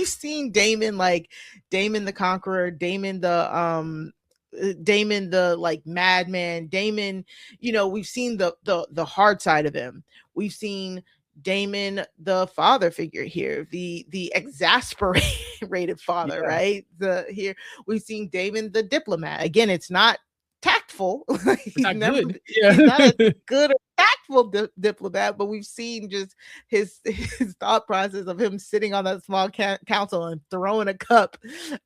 seen Daemon, like Daemon the Conqueror, Daemon the like madman, Daemon, we've seen the hard side of him. We've seen Daemon the father figure here, the exasperated father, right? Here we've seen Daemon the diplomat. Again, it's not tactful. He's not good or tactful, successful diplomat, but we've seen just his thought process of him sitting on that small council and throwing a cup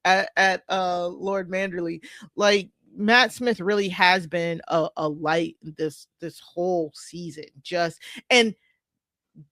at Lord Manderley. Like, Matt Smith really has been a light this whole season. And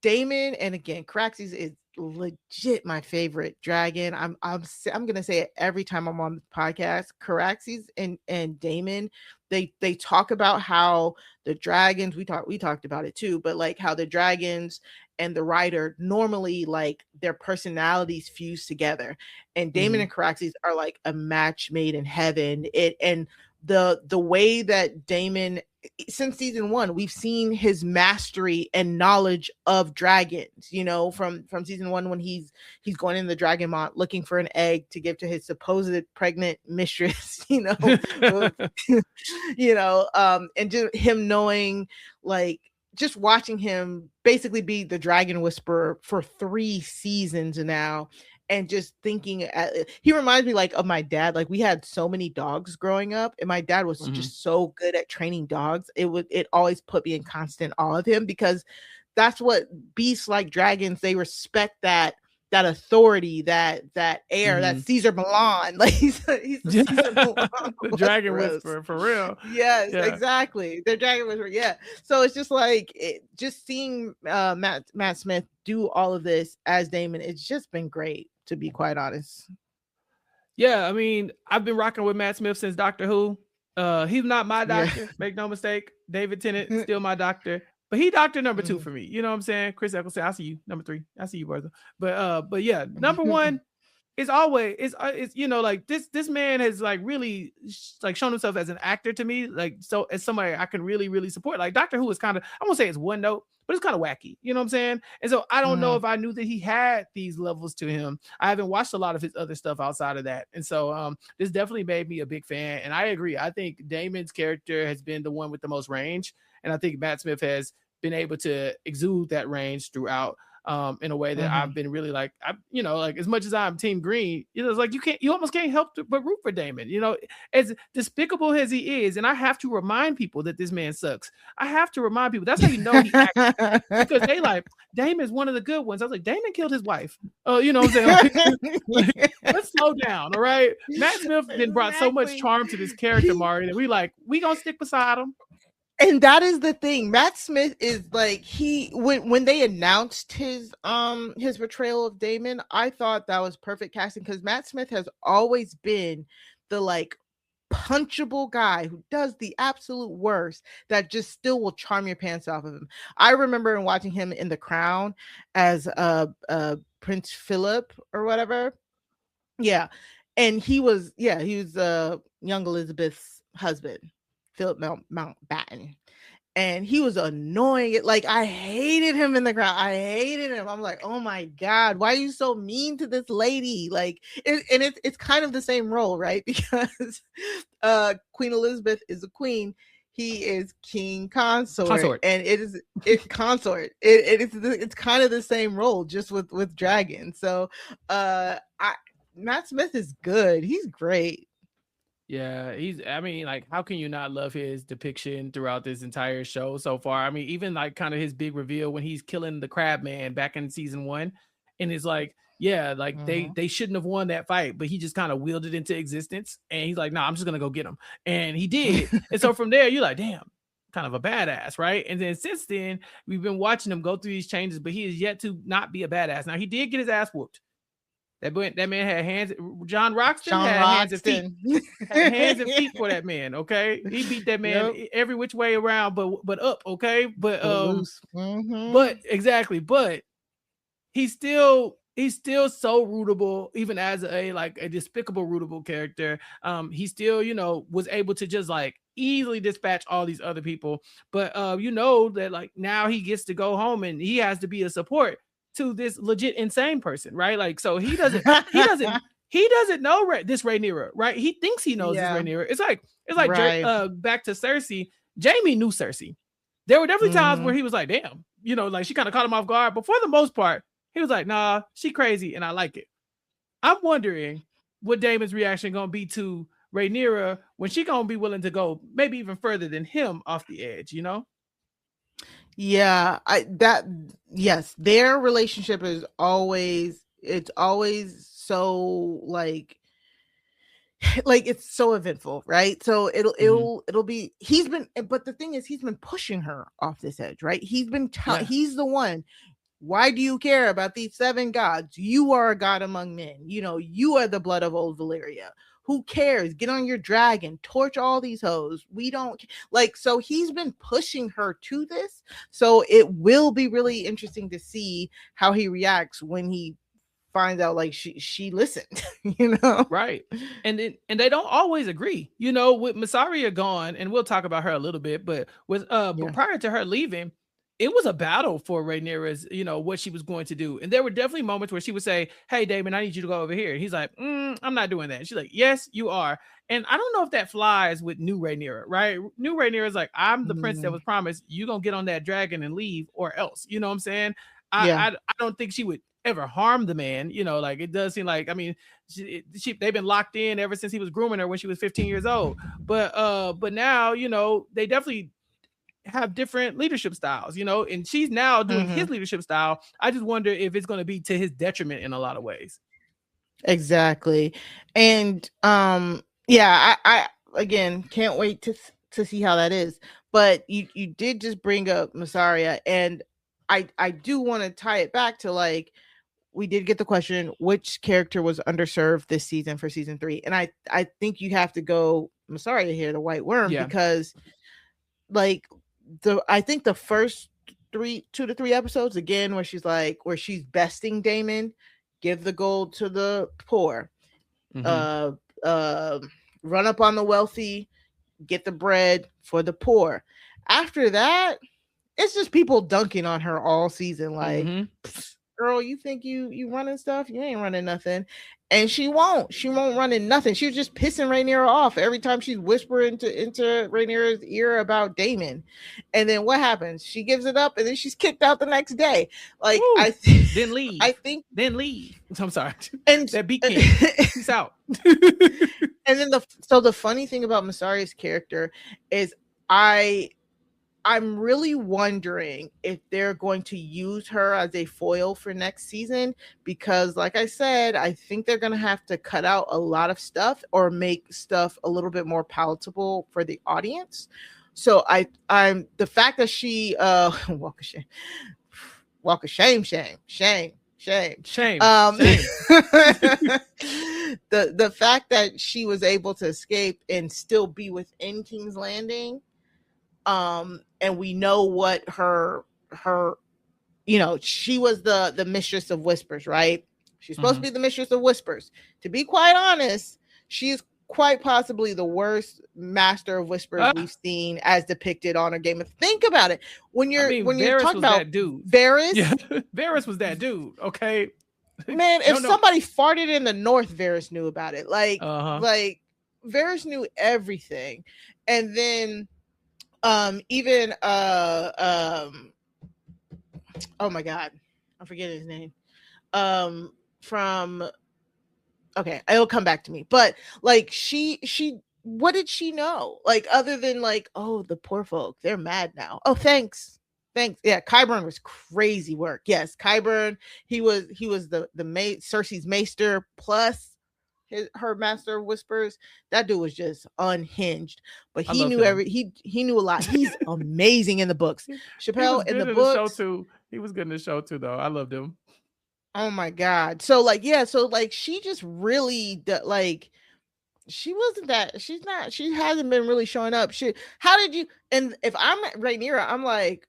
Daemon, and again, Caraxes is legit my favorite dragon. I'm gonna say it every time I'm on the podcast. Caraxes and Daemon, they talk about how the dragons, we talked about it too, but like how the dragons and the writer normally, like, their personalities fuse together, and Daemon and Caraxes are like a match made in heaven. And the way that Daemon, since season 1, we've seen his mastery and knowledge of dragons, you know, from season 1, when he's going in the dragon mont looking for an egg to give to his supposed pregnant mistress, you know, and just him knowing, like, just watching him basically be the dragon whisperer for 3 seasons now. And just thinking, he reminds me like of my dad. Like, we had so many dogs growing up, and my dad was just so good at training dogs. It always put me in constant awe of him, because that's what beasts like dragons, they respect that authority, that air, that Caesar Milan. Like, he's the Caesar Milan, the dragon whisperer, for real. Yes, exactly. The dragon whisperer. Yeah. So it's just like, just seeing Matt Smith do all of this as Daemon, it's just been great, to be quite honest. Yeah, I mean, I've been rocking with Matt Smith since Doctor Who. He's not my doctor, make no mistake. David Tennant, still my doctor. But he doctor number 2 for me. You know what I'm saying? Chris Eccleston, I see you. Number 3, I see you, brother. But yeah, number 1 is always, it's you know, like, this man has like really like shown himself as an actor to me, like, so as somebody I can really, really support. Like, Doctor Who is kind of, I won't say it's one note, but it's kind of wacky. You know what I'm saying? And so I don't know if I knew that he had these levels to him. I haven't watched a lot of his other stuff outside of that. And so this definitely made me a big fan. And I agree. I think Daemon's character has been the one with the most range. And I think Matt Smith has been able to exude that range throughout, in a way that I've been really like, you know, like, as much as I'm Team Green, you know, it's like you almost can't help but root for Daemon, you know, as despicable as he is. And I have to remind people that this man sucks. I have to remind people. That's how you know he acts, because they like, Daemon's one of the good ones. I was like, Daemon killed his wife. You know what I'm saying? Like, let's slow down. All right. Matt Smith then brought so much charm to this character, Mari, that we gonna stick beside him. And that is the thing. Matt Smith is like, when they announced his portrayal of Daemon, I thought that was perfect casting, because Matt Smith has always been the like punchable guy who does the absolute worst that just still will charm your pants off of him. I remember watching him in The Crown as Prince Philip or whatever. Yeah. And he was young Elizabeth's husband, Philip Mountbatten, and he was annoying. Like, I hated him in The Crown. I hated him. I'm like, oh my god, why are you so mean to this lady? Like, it's kind of the same role, right? Because Queen Elizabeth is a queen, he is king consort. And it's consort. It's kind of the same role, just with dragons. So Matt Smith is good. He's great. Yeah, I mean, like, how can you not love his depiction throughout this entire show so far? I mean, even like kind of his big reveal when he's killing the crab man back in season 1, and it's like, yeah, like they shouldn't have won that fight, but he just kind of willed it into existence, and he's like, nah, I'm just gonna go get him, and he did. And so from there, you're like, damn, kind of a badass, right? And then since then, we've been watching him go through these changes, but he is yet to not be a badass. Now, he did get his ass whooped. That man had hands. John Roxton had hands and feet. Had hands and feet for that man. Okay, he beat that man every which way around, but up. Okay, but but exactly. But he's still so rootable, even as a despicable rootable character. He still, you know, was able to just like easily dispatch all these other people. But you know that like now he gets to go home and he has to be a support to this legit insane person, right? Like, so he doesn't know this Rhaenyra, right? He thinks he knows this Rhaenyra. It's like right. Back to Cersei. Jaime knew Cersei. There were definitely times where he was like, damn, you know, like she kind of caught him off guard. But for the most part, he was like, nah, she crazy and I like it. I'm wondering what Daemon's reaction gonna be to Rhaenyra when she gonna be willing to go maybe even further than him off the edge, you know? Yeah, yes, their relationship is always so like it's so eventful, right? So it'll be but the thing is he's been pushing her off this edge, right? He's been he's the one. Why do you care about these 7 gods? You are a god among men. You are the blood of old Valyria. Who cares? Get on your dragon, torch all these hoes. We don't so he's been pushing her to this. So it will be really interesting to see how he reacts when he finds out she listened, Right. And they don't always agree, with Mysaria gone, and we'll talk about her a little bit, but but prior to her leaving, it was a battle for Rhaenyra's, what she was going to do. And there were definitely moments where she would say, "Hey, Damon, I need you to go over here." And he's like, "I'm not doing that." She's like, "Yes, you are." And I don't know if that flies with new Rhaenyra, right? New Rhaenyra is like, "I'm the prince that was promised. You gonna get on that dragon and leave, or else." You know what I'm saying? I don't think she would ever harm the man. It does seem like, I mean, they've been locked in ever since he was grooming her when she was 15 years old. But now, they definitely have different leadership styles, and she's now doing his leadership style. I just wonder if it's going to be to his detriment in a lot of ways. Exactly. And I again can't wait to see how that is. But you did just bring up Mysaria, and I do want to tie it back to we did get the question, which character was underserved this season for season 3? And I think you have to go Mysaria here, the White Worm, because I think the first 2 to 3 episodes, again, where she's besting Daemon, give the gold to the poor, run up on the wealthy, get the bread for the poor. After that, it's just people dunking on her all season. Girl, you think you running stuff? You ain't running nothing. And she won't run in nothing. She was just pissing Rhaenyra off every time she's whispering into Rhaenyra's ear about Daemon. And then what happens? She gives it up, and then she's kicked out the next day. Then leave. Then leave. I'm sorry. And that beat peace out. And then the funny thing about Mysaria's character is I'm really wondering if they're going to use her as a foil for next season, because like I said, I think they're going to have to cut out a lot of stuff or make stuff a little bit more palatable for the audience. So I'm the fact that she walk of shame. The fact that she was able to escape and still be within King's Landing, and we know what her she was the mistress of whispers, right? She's supposed to be the mistress of whispers. To be quite honest, she's quite possibly the worst master of whispers we've seen as depicted on a Game of. Think about it. When you're talking about that dude, Varys was that dude. Okay, man, if somebody farted in the north, Varys knew about it. Varys knew everything. And then even oh my god, I'm forgetting his name. Okay, it'll come back to me. But she what did she know? Other than oh, the poor folk, they're mad now. Oh, thanks. Yeah, Qyburn was crazy work. Yes, Qyburn, he was the Cersei's maester plus her master of whispers. That dude was just unhinged, but he knew he knew a lot. He's amazing in the books. Chappell in the books too. He was good in the show too, though. I loved him. Oh my god. So she just really she hasn't been really showing up. How did you? And if I'm Rhaenyra, I'm like,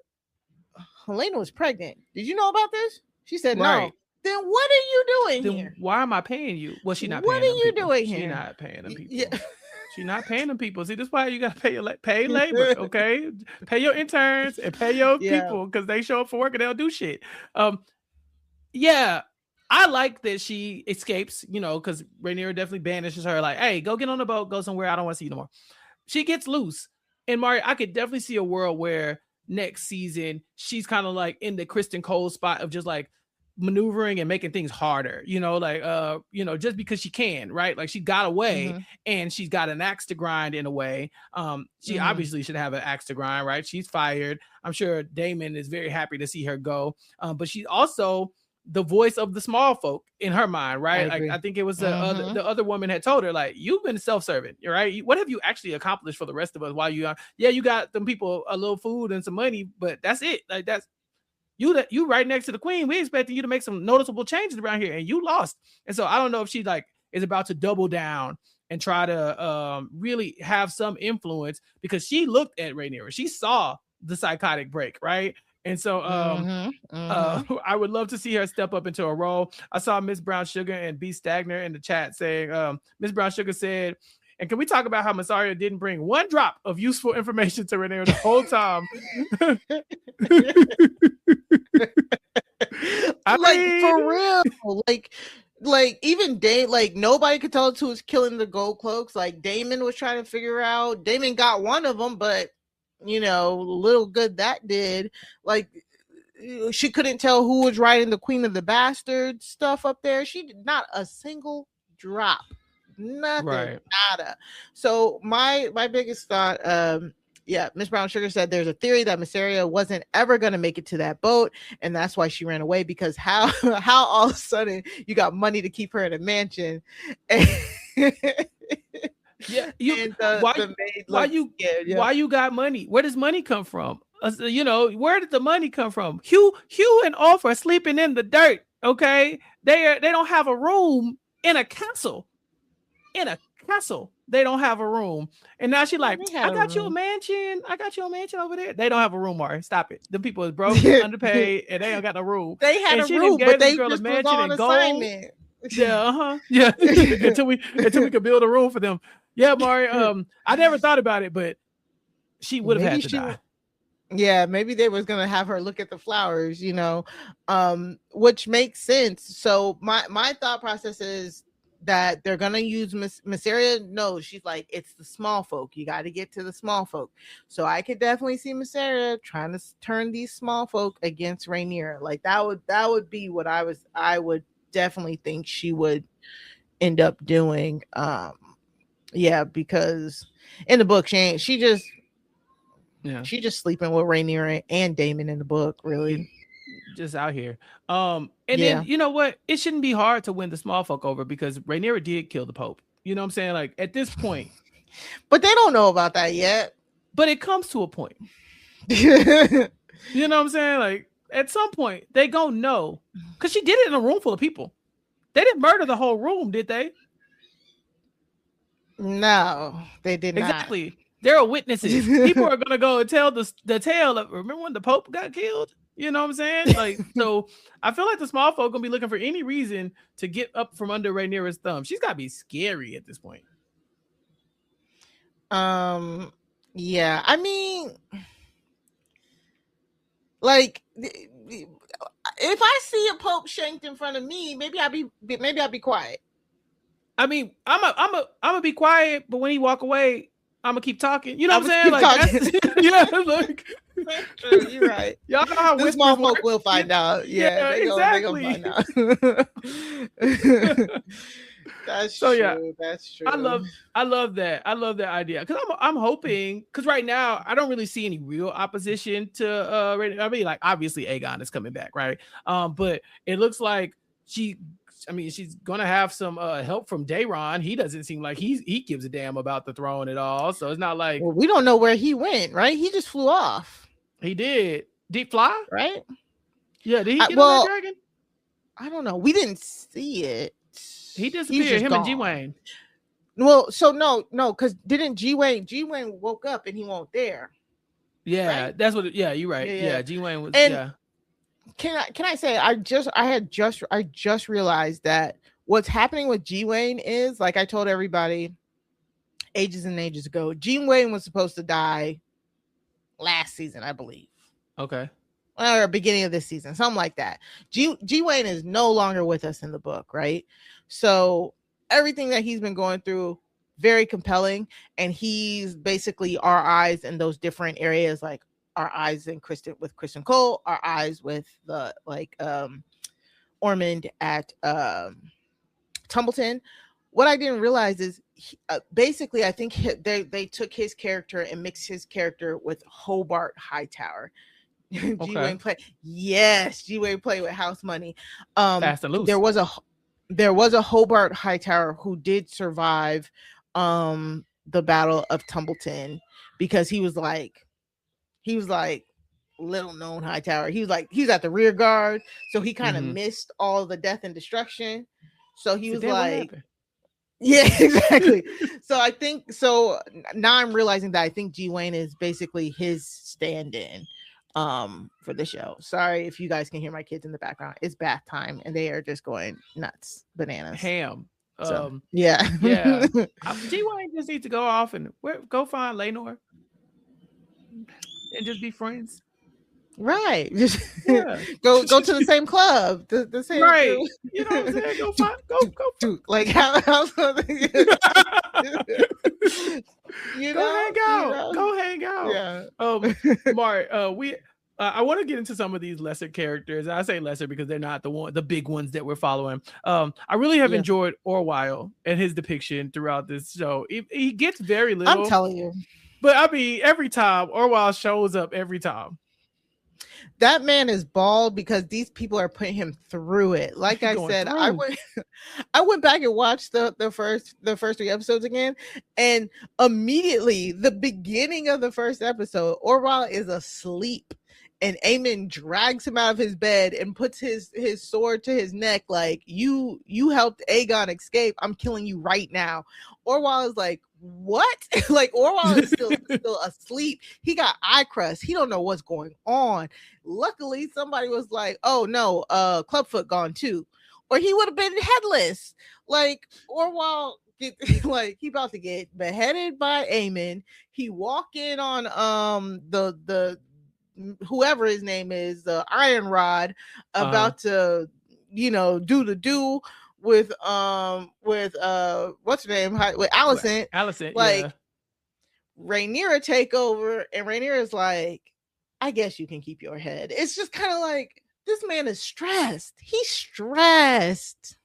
Helena was pregnant. Did you know about this? She said no. Then what are you doing here? Why am I paying you? Well, she's not paying them people. What are you doing here? She's not paying them people. Yeah. She's not paying them people. See, this is why you got to pay labor, okay? Pay your interns and pay your people, because they show up for work and they'll do shit. Yeah, I like that she escapes, because Rhaenyra definitely banishes her. Hey, go get on the boat, go somewhere. I don't want to see you no more. She gets loose. And Mari, I could definitely see a world where next season she's kind of in the Kristen Cole spot of just maneuvering and making things harder, just because she can, right? Like she got away and she's got an axe to grind in a way. She obviously should have an axe to grind, right? She's fired. I'm sure Daemon is very happy to see her go. But she's also the voice of the small folk in her mind, right? I think it was the other woman had told her, like, you've been self-serving, right? What have you actually accomplished for the rest of us while you are? Yeah, you got them people a little food and some money, but that's it. Like that's you right next to the queen. We expecting you to make some noticeable changes around here, and you lost. And so I don't know if she like is about to double down and try to really have some influence, because she looked at Rhaenyra. She saw the psychotic break, right? And so I would love to see her step up into a role. I saw Miss Brown Sugar and B Stagner in the chat saying, Miss Brown Sugar said, and can we talk about how Mysaria didn't bring one drop of useful information to Rhaenyra the whole time? For real. Like even like nobody could tell us who was killing the gold cloaks. Like Daemon was trying to figure out. Daemon got one of them, but little good that did. Like she couldn't tell who was writing the Queen of the Bastards stuff up there. She did not a single drop, nothing, right. Nada. So my biggest thought, Miss Brown Sugar said there's a theory that Mysaria wasn't ever going to make it to that boat, and that's why she ran away, because how all of a sudden you got money to keep her in a mansion. Why you got money? Where does money come from? Where did the money come from? Hugh and Off are sleeping in the dirt. Okay, they don't have a room in a castle. They don't have a room, and now she like, I got you a mansion over there. They don't have a room, Mari. Stop it. The people is broke, underpaid, and they don't got no room. They had a room, but they just was on assignment. Yeah, until we could build a room for them. Yeah, Mari. I never thought about it, but she would have had to die. Yeah, maybe they was gonna have her look at the flowers, which makes sense. So my thought process is that they're gonna use Mysaria. No, she's like, it's the small folk. You got to get to the small folk. So I could definitely see Mysaria trying to turn these small folk against Rhaenyra. Like that would be what I would definitely think she would end up doing. Because in the book she's just sleeping with Rhaenyra and Daemon in the book, really. Just out here. Then you know what? It shouldn't be hard to win the small folk over, because Rhaenyra did kill the Pope. You know what I'm saying? Like at this point. But they don't know about that yet. But it comes to a point. You know what I'm saying? Like at some point they gonna know, because she did it in a room full of people. They didn't murder the whole room, did they? No, they did not. Exactly. There are witnesses. People are gonna go and tell the tale of, remember when the Pope got killed? You know what I'm saying? Like, so I feel like the small folk gonna be looking for any reason to get up from under Rhaenyra's thumb. She's gotta be scary at this point. Yeah. I mean, like, if I see a Pope shanked in front of me, maybe I'll be quiet. I mean, I'm a be quiet, but when he walk away, I'm gonna keep talking. You know what I'm saying? Like, yeah, like. That's true. You're right. Y'all know how the small folk will find out. Yeah, they gonna find out. That's true. Yeah, that's true. I love that. I love that idea, because I'm hoping, because right now I don't really see any real opposition to I mean, like obviously Aegon is coming back, right? But it looks like she's gonna have some help from Daeron. He doesn't seem like he gives a damn about the throne at all. So it's not like, well, we don't know where he went, right? He just flew off. He did. Did he fly? Right? Yeah. Did he get on that dragon? I don't know. We didn't see it. He disappeared. Him and G-Wayne. Well, so no, because didn't G-Wayne woke up and he won't there. Yeah, right? That's what. Yeah, you're right. Yeah, G-Wayne was. And yeah. Can I say I just realized that what's happening with G-Wayne is, like I told everybody ages and ages ago, G-Wayne was supposed to die last season, I believe. Okay. Or beginning of this season, something like that. G-Wayne is no longer with us in the book, right? So everything that he's been going through, very compelling, and he's basically our eyes in those different areas, like our eyes in Kristen Cole, our eyes with the Ormond at Tumbleton. What I didn't realize is basically I think they took his character and mixed his character with Hobart Hightower. Okay. G-Wayne play with house money. Fast and loose. There was a Hobart Hightower who did survive the Battle of Tumbleton, because he was like little known Hightower. He's at the rear guard, so he kind of missed all the death and destruction. So he was like, yeah, exactly. So I think now I'm realizing that I think G-Wayne is basically his stand-in for the show. Sorry if you guys can hear my kids in the background. It's bath time and they are just going nuts, bananas, ham. Yeah. G-Wayne just needs to go off and go find Laenor and just be friends. Right. Just go to the same club. The same right. Crew. You know what I'm saying? Go like how's Go hang out. Yeah. Mari, I want to get into some of these lesser characters. I say lesser because they're not the big ones that we're following. I really have enjoyed Orwyle and his depiction throughout this show. He gets very little. I'm telling you. But I mean, every time Orwyle shows up, every time. That man is bald because these people are putting him through it. Like I said, I went back and watched the first 3 episodes again, and immediately the beginning of the first episode, Orwyle is asleep, and Aemon drags him out of his bed and puts his sword to his neck, like, you helped Aegon escape. I'm killing you right now. Orwyle is like, what? Like, Orwyle is still asleep. He got eye crust. He don't know what's going on. Luckily, somebody was like, oh no, Clubfoot gone too, or he would have been headless. Like, Orwyle, like, he about to get beheaded by Aemon. He walk in on the whoever his name is, the Iron Rod, about to do the do with what's her name, with Alicent, like, Rhaenyra take over, and Rhaenyra's like, I guess you can keep your head. It's just kind of like, this man is stressed. He's stressed.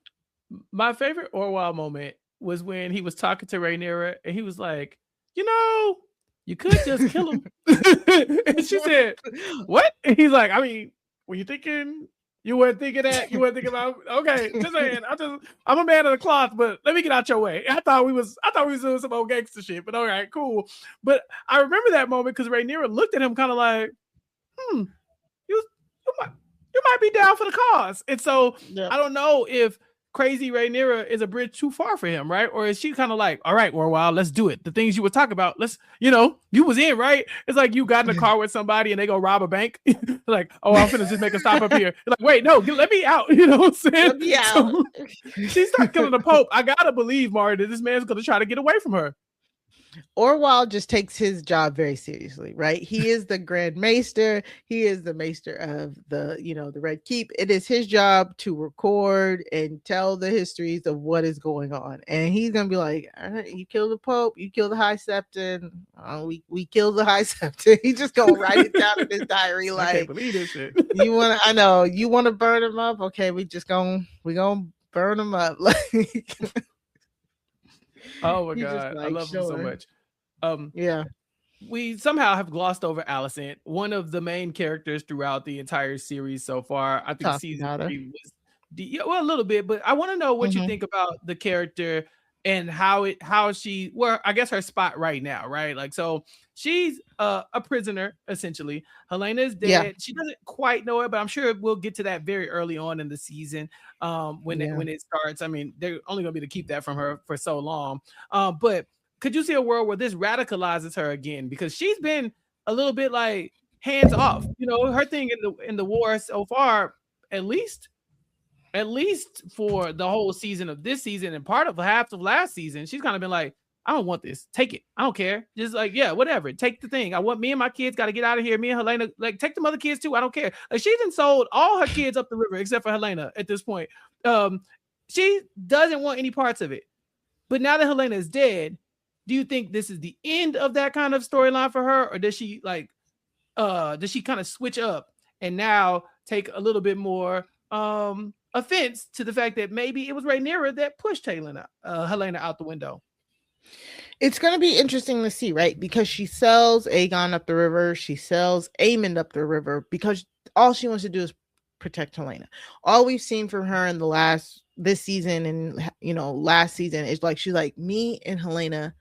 My favorite Orwyle moment was when he was talking to Rhaenyra and he was like, you could just kill him. And she said, what? And he's like, I mean, were you thinking? You weren't thinking that? You weren't thinking about, okay, just saying, I'm a man of the cloth, but let me get out your way. I thought we was doing some old gangster shit, but all right, cool. But I remember that moment because Rhaenyra looked at him kind of like, you might be down for the cause. And so I don't know if crazy Rhaenyra is a bridge too far for him, right? Or is she kind of like, all right, Orwyle, let's do it. The things you were talking about, let's, you was in, right? It's like you got in a car with somebody and they go rob a bank. Like, oh, I'm finna just make a stop up here. Like, wait, no, let me out. You know what I'm saying? Let me out. So, she started killing the Pope. I gotta believe, Mari, that this man's gonna try to get away from her. Orwyle just takes his job very seriously, right? He is the Grand Maester. He is the Maester of the Red Keep. It is his job to record and tell the histories of what is going on. And he's gonna be like, all right, you kill the Pope, you kill the High Septon. We killed the High Septon. He just gonna write it down in his diary. Like, I can't believe this shit. You want to burn him up? Okay, we gonna burn him up. Like, oh my God, I love him so much. We somehow have glossed over Alicent, one of the main characters throughout the entire series so far. I think season 3 was a little bit, but I want to know what you think about the character and how she, I guess her spot right now, right? Like, so she's a prisoner essentially. Helena is dead. Yeah. She doesn't quite know it, but I'm sure we'll get to that very early on in the season when it starts. I mean, they're only gonna be to keep that from her for so long. But could you see a world where this radicalizes her again? Because she's been a little bit like hands off. Her thing in the war so far, at least for the whole season of this season and part of half of last season, she's kind of been like, I don't want this. Take it. I don't care. Just like, yeah, whatever. Take the thing. I want me and my kids got to get out of here. Me and Helena, like, take the other kids too. I don't care. Like, she's done sold all her kids up the river except for Helena at this point. She doesn't want any parts of it. But now that Helena is dead, do you think this is the end of that kind of storyline for her? Or does she kind of switch up and now take a little bit more, offense to the fact that maybe it was Rhaenyra that pushed Helena out the window. It's going to be interesting to see, right? Because she sells Aegon up the river. She sells Aemond up the river because all she wants to do is protect Helena. All we've seen from her in this season and, last season is like, she's like, me and Helena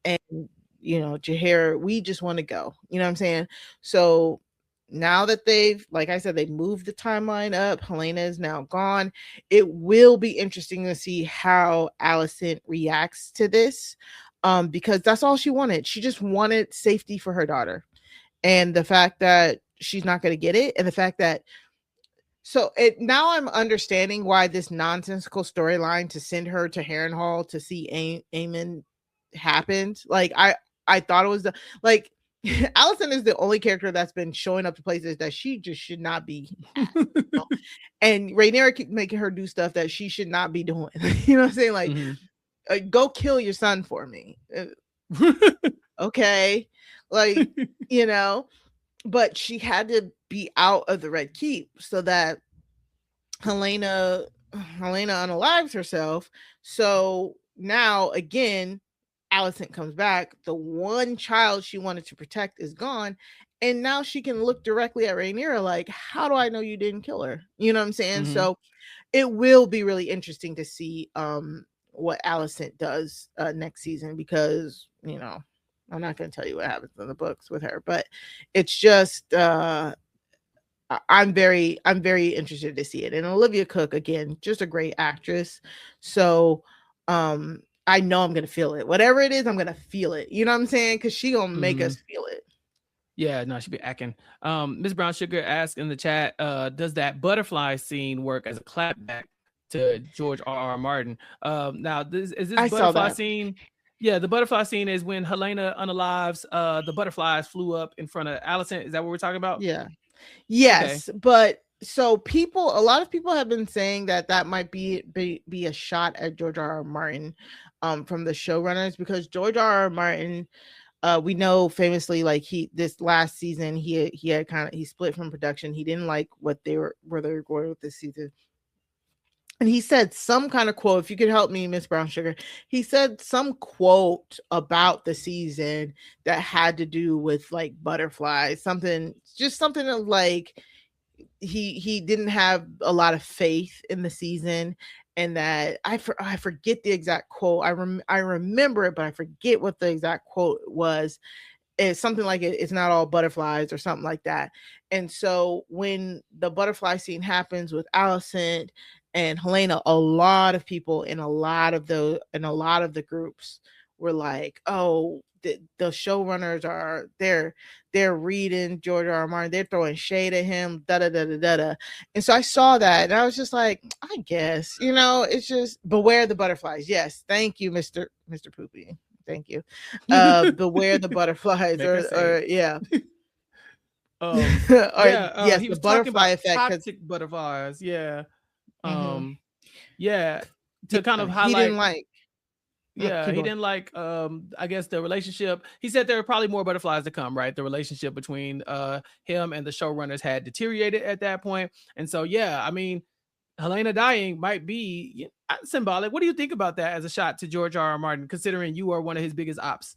and, Jaehaera, we just want to go. You know what I'm saying? So now that they've moved the timeline up, Helena is now gone. It will be interesting to see how Alicent reacts to this. Because that's all she wanted. She just wanted safety for her daughter. And the fact that she's not going to get it, and the fact that now I'm understanding why this nonsensical storyline to send her to Harrenhal to see Aemon happened. Like I thought it was Alicent is the only character that's been showing up to places that she just should not be at, and Rhaenyra keep making her do stuff that she should not be doing. You know what I'm saying? Like, go kill your son for me. Okay. Like, but she had to be out of the Red Keep so that Helena unalives herself. So now again, Alicent comes back. The one child she wanted to protect is gone. And now she can look directly at Rhaenyra like, how do I know you didn't kill her? You know what I'm saying? Mm-hmm. So it will be really interesting to see what Alicent does next season, because I'm not going to tell you what happens in the books with her, but it's just I'm very interested to see it. And Olivia Cooke, again, just a great actress. So I know I'm going to feel it. Whatever it is, I'm going to feel it. You know what I'm saying? Because she going to make us feel it. Yeah, no, she'll be acting. Miss Brown Sugar asked in the chat, does that butterfly scene work as a clapback to George R.R. Martin? Now, is this butterfly scene? Yeah, the butterfly scene is when Helena unalives, the butterflies flew up in front of Alicent. Is that what we're talking about? Yeah. Yes, okay. But so a lot of people have been saying that might be a shot at George R.R. Martin from the showrunners, because George R.R. Martin, we know famously, like this last season he split from production. He didn't like where they were going with this season. And he said some kind of quote, if you could help me, Miss Brown Sugar, he said some quote about the season that had to do with like butterflies, something of like he didn't have a lot of faith in the season, and that I forget the exact quote. I remember it, but I forget what the exact quote was. It's something like it's not all butterflies or something like that. And so when the butterfly scene happens with Alicent and Helena, a lot of people in a lot of the groups were like, oh, the showrunners are they're reading George R. R. Martin, they're throwing shade at him, da da da da da da. And so I saw that and I was just like, I guess, it's just beware the butterflies. Yes, thank you, Mr. Poopy. Thank you. Beware the butterflies, or yeah. Yes, he was the butterfly effect. Toxic butterflies, yeah. Yeah, to kind of highlight. He didn't like. Yeah, he didn't like. I guess the relationship. He said there are probably more butterflies to come. Right, the relationship between him and the showrunners had deteriorated at that point, and so yeah, I mean, Helena dying might be symbolic. What do you think about that as a shot to George R.R. Martin, considering you are one of his biggest ops?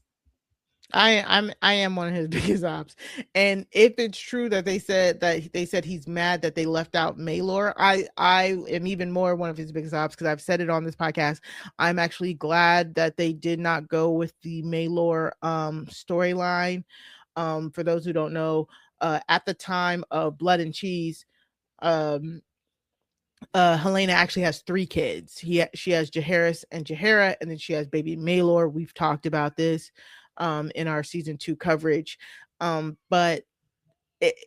I am one of his biggest ops, and if it's true that they said he's mad that they left out Maelor, I am even more one of his biggest ops, because I've said it on this podcast. I'm actually glad that they did not go with the Maelor storyline. For those who don't know, at the time of Blood and Cheese, Helena actually has 3 kids. She has Jaehaerys and Jaehaera, and then she has baby Maelor. We've talked about this in our season 2 coverage, but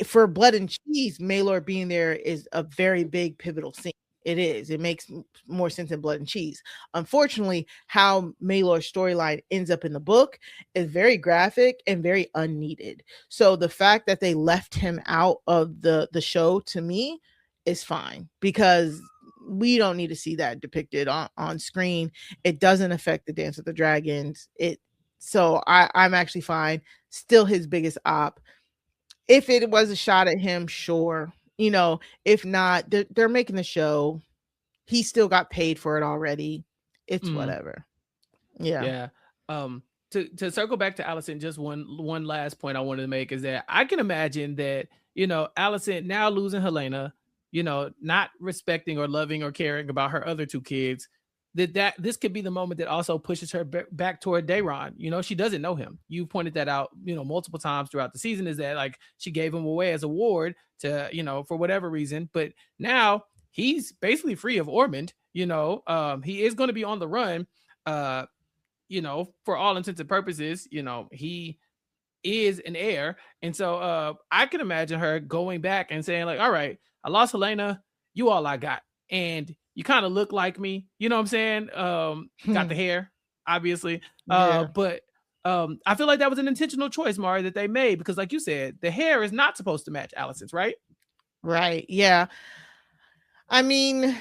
for Blood and Cheese, Maelor being there is a very big pivotal scene. It makes more sense in Blood and Cheese. Unfortunately, how Maelor's storyline ends up in the book is very graphic and very unneeded. So the fact that they left him out of the show, to me, is fine, because we don't need to see that depicted on screen. It doesn't affect the Dance of the Dragons. So I'm actually fine. Still his biggest op. If it was a shot at him, sure. If not, they're making the show. he still got paid for it already. It's whatever. Yeah. To circle back to Alicent, just one last point I wanted to make is that I can imagine that, Alicent now losing Helena, not respecting or loving or caring about her other two kids, that this could be the moment that also pushes her back toward Daeron. She doesn't know him. You pointed that out, multiple times throughout the season, is that like she gave him away as a ward to, for whatever reason. But now he's basically free of Ormond. He is going to be on the run. For all intents and purposes, he is an heir. And so I can imagine her going back and saying like, all right, I lost Helena, you all I got. And you kind of look like me, you know what I'm saying? Got the hair, obviously. But I feel like that was an intentional choice, Mari, that they made, because like you said, the hair is not supposed to match Alicent's, right? Right. Yeah. I mean,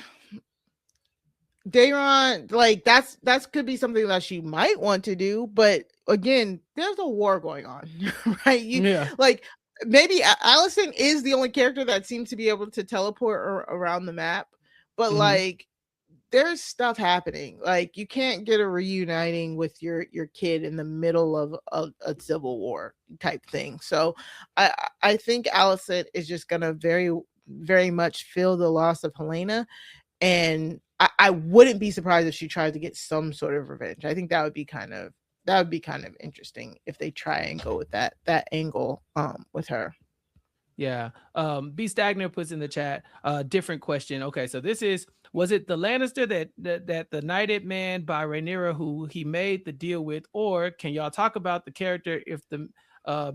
Daeron, like that's could be something that she might want to do, but again, there's a war going on, right? Like maybe Alicent is the only character that seems to be able to teleport around the map, but like there's stuff happening. Like you can't get a reuniting with your kid in the middle of a civil war type thing. So I think Alicent is just gonna very, very much feel the loss of Helena, and I wouldn't be surprised if she tried to get some sort of revenge. I think that would be kind of interesting if they try and go with that angle with her. Yeah. B Stagner puts in the chat different question. Okay, so was it the Lannister that the knighted man by Rhaenyra who he made the deal with, or can y'all talk about the character if the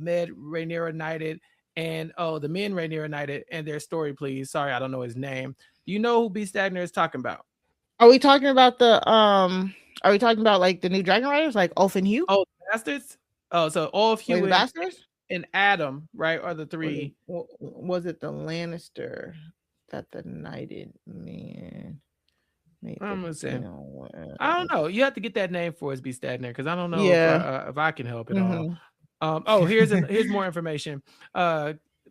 Med Rhaenyra knighted and the men Rhaenyra knighted and their story, please? Sorry, I don't know his name. Do you know who B Stagner is talking about? Are we talking about like the new Dragon Riders, like Ulf and Hugh? Oh, bastards. Oh, so Ulf, Hugh, the bastards, and Adam, right? Are the three? Was it the Lannister that the knighted man? I'm gonna say, I don't know. You have to get that name for us, B Stagner, because I don't know if I can help at all. Here's more information.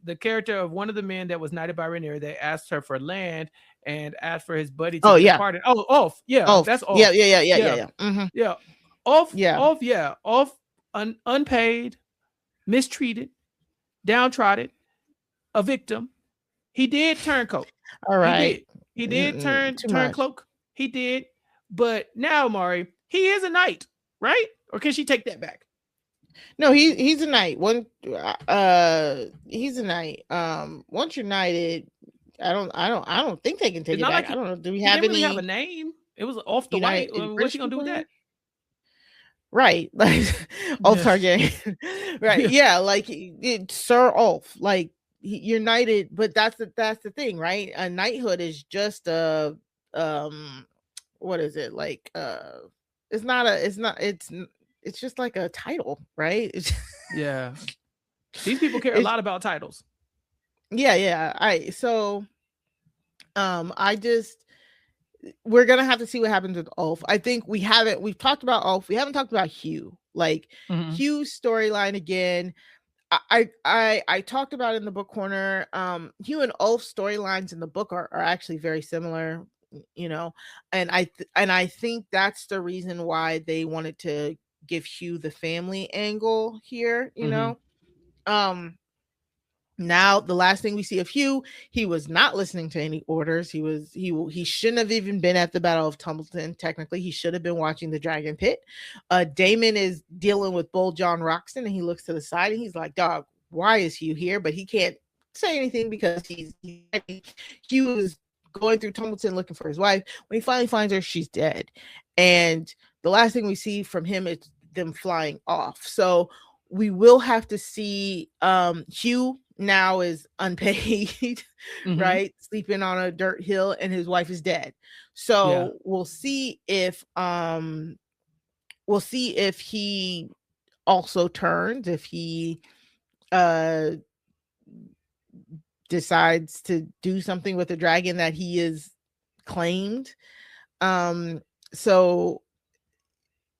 The character of one of the men that was knighted by Rhaenyra, they asked her for land and asked for his buddy to be pardoned. Oh, Ulf. Yeah, Ulf. That's Ulf. Yeah. Yeah. Ulf. Yeah. Ulf. Yeah. Ulf. Unpaid, mistreated, downtrodden, a victim. He did turn cloak. All right. He did turn cloak. He did. But now, Mari, he is a knight, right? Or can she take that back? No, he's a knight. He's a knight. Once you're knighted, I don't think they can take it back. Like I don't know. Do we have any? Have a name? It was off the white. What's she gonna do with that? Right, like Ulf Targaryen. Right, yeah, like Sir Ulf. Like you're knighted, but that's the thing, right? A knighthood is just a what is it like? It's just like a title, right? Yeah. These people care a lot about titles. Yeah. We're gonna have to see what happens with Ulf. I think we've talked about Ulf. We haven't talked about Hugh. Like Hugh's storyline again. I talked about it in the book corner. Hugh and Ulf's storylines in the book are actually very similar, and I think that's the reason why they wanted to give Hugh the family angle here, Now the last thing we see of Hugh, he was not listening to any orders. He shouldn't have even been at the Battle of Tumbleton. Technically, he should have been watching the Dragon Pit. Daemon is dealing with Bull John Roxton, and he looks to the side and he's like, "Dog, why is Hugh here?" But he can't say anything because Hugh is going through Tumbleton looking for his wife. When he finally finds her, she's dead. And the last thing we see from him is them flying off. So we will have to see Hugh now is unpaid, right? Sleeping on a dirt hill, and his wife is dead. So we'll see if he also turns, if he decides to do something with the dragon that he is claimed. So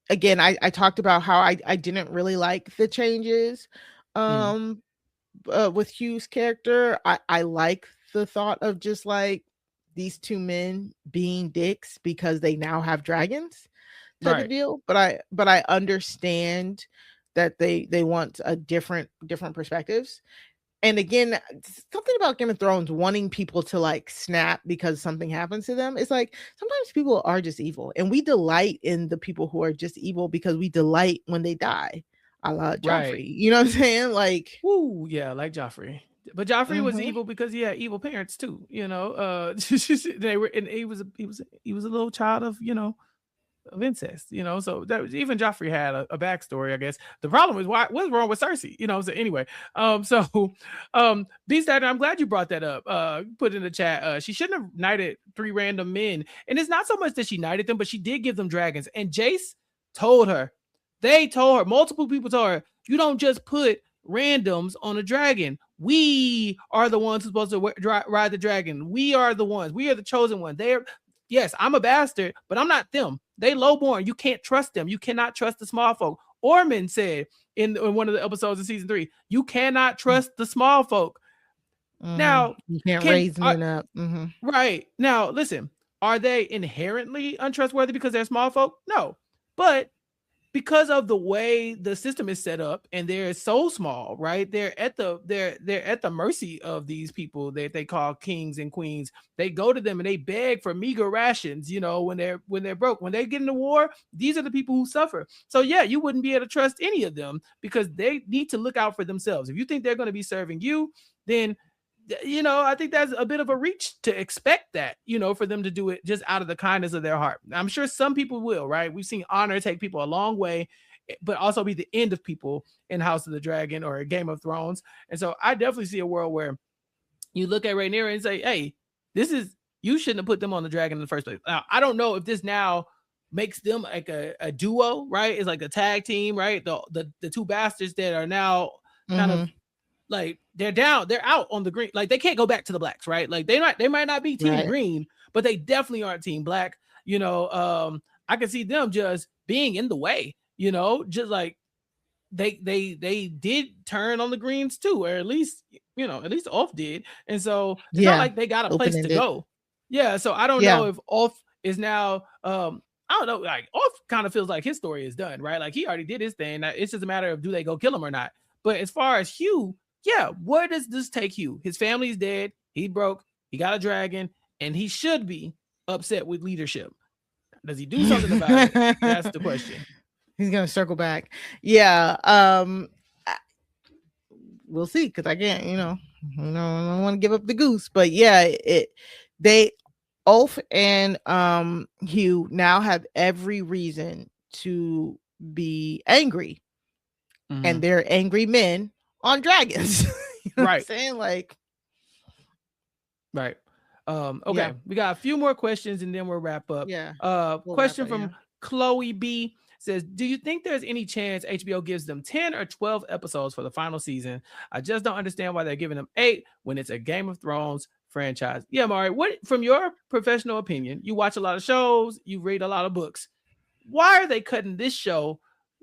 again, I talked about how I didn't really like the changes with Hugh's character. I like the thought of just like these two men being dicks because they now have dragons type of deal. But I understand that they want a different perspectives. And again, something about Game of Thrones wanting people to like snap because something happens to them. It's like sometimes people are just evil, and we delight in the people who are just evil because we delight when they die. A la Joffrey, you know what I'm saying? Like, woo, yeah, like Joffrey. But Joffrey was evil because he had evil parents too. You know, they were, and he was a little child of, you know, of incest, you know, so that was, even Joffrey had a backstory, I guess. The problem is what's wrong with Cersei, you know. So anyway, Beast Dad, I'm glad you brought that up. Put in the chat, she shouldn't have knighted 3 random men, and it's not so much that she knighted them, but she did give them dragons. And Jace told her, multiple people told her, you don't just put randoms on a dragon. We are the ones who's supposed to ride the dragon. We are the ones. We are the chosen one. Yes, I'm a bastard, but I'm not them. They lowborn. You can't trust them. You cannot trust the small folk. Ormond said in one of the episodes of season 3, you cannot trust the small folk. Now, you can't raise men up. Right. Now, listen, are they inherently untrustworthy because they're small folk? No. But because of the way the system is set up, and they're so small, right? They're at the mercy of these people that they call kings and queens. They go to them and they beg for meager rations, you know, when they're broke. When they get into war, these are the people who suffer. So yeah, you wouldn't be able to trust any of them because they need to look out for themselves. If you think they're going to be serving you, then, you know, I think that's a bit of a reach to expect that, you know, for them to do it just out of the kindness of their heart. I'm sure some people will, right? We've seen honor take people a long way, but also be the end of people in House of the Dragon or Game of Thrones. And so I definitely see a world where you look at Rhaenyra and say, hey, you shouldn't have put them on the dragon in the first place. Now, I don't know if this now makes them like a duo, right? It's like a tag team, right? The 2 bastards that are now kind of like they're out on the green. Like they can't go back to the blacks, right? Like they might not be team green, but they definitely aren't team black. You know, I can see them just being in the way, you know, just like they did turn on the greens too, or at least Ulf did. And so it's not like they got a place to go. Yeah. So I don't know if Ulf is now I don't know, like Ulf kind of feels like his story is done, right? Like he already did his thing. It's just a matter of do they go kill him or not. But as far as Hugh, yeah, where does this take Hugh? His family's dead. He broke. He got a dragon, and he should be upset with leadership. Does he do something about it? That's the question. He's gonna circle back. Yeah. We'll see, because I can't, I don't want to give up the goose, but yeah, Ulf and Hugh now have every reason to be angry, and they're angry men on dragons. You know what I'm saying? Like, right. Okay, we got a few more questions and then we'll wrap up. Question from Chloe B says, do you think there's any chance HBO gives them 10 or 12 episodes for the final season? I just don't understand why they're giving them 8 when it's a Game of Thrones franchise. Yeah, Mari, what, from your professional opinion, you watch a lot of shows, you read a lot of books, why are they cutting this show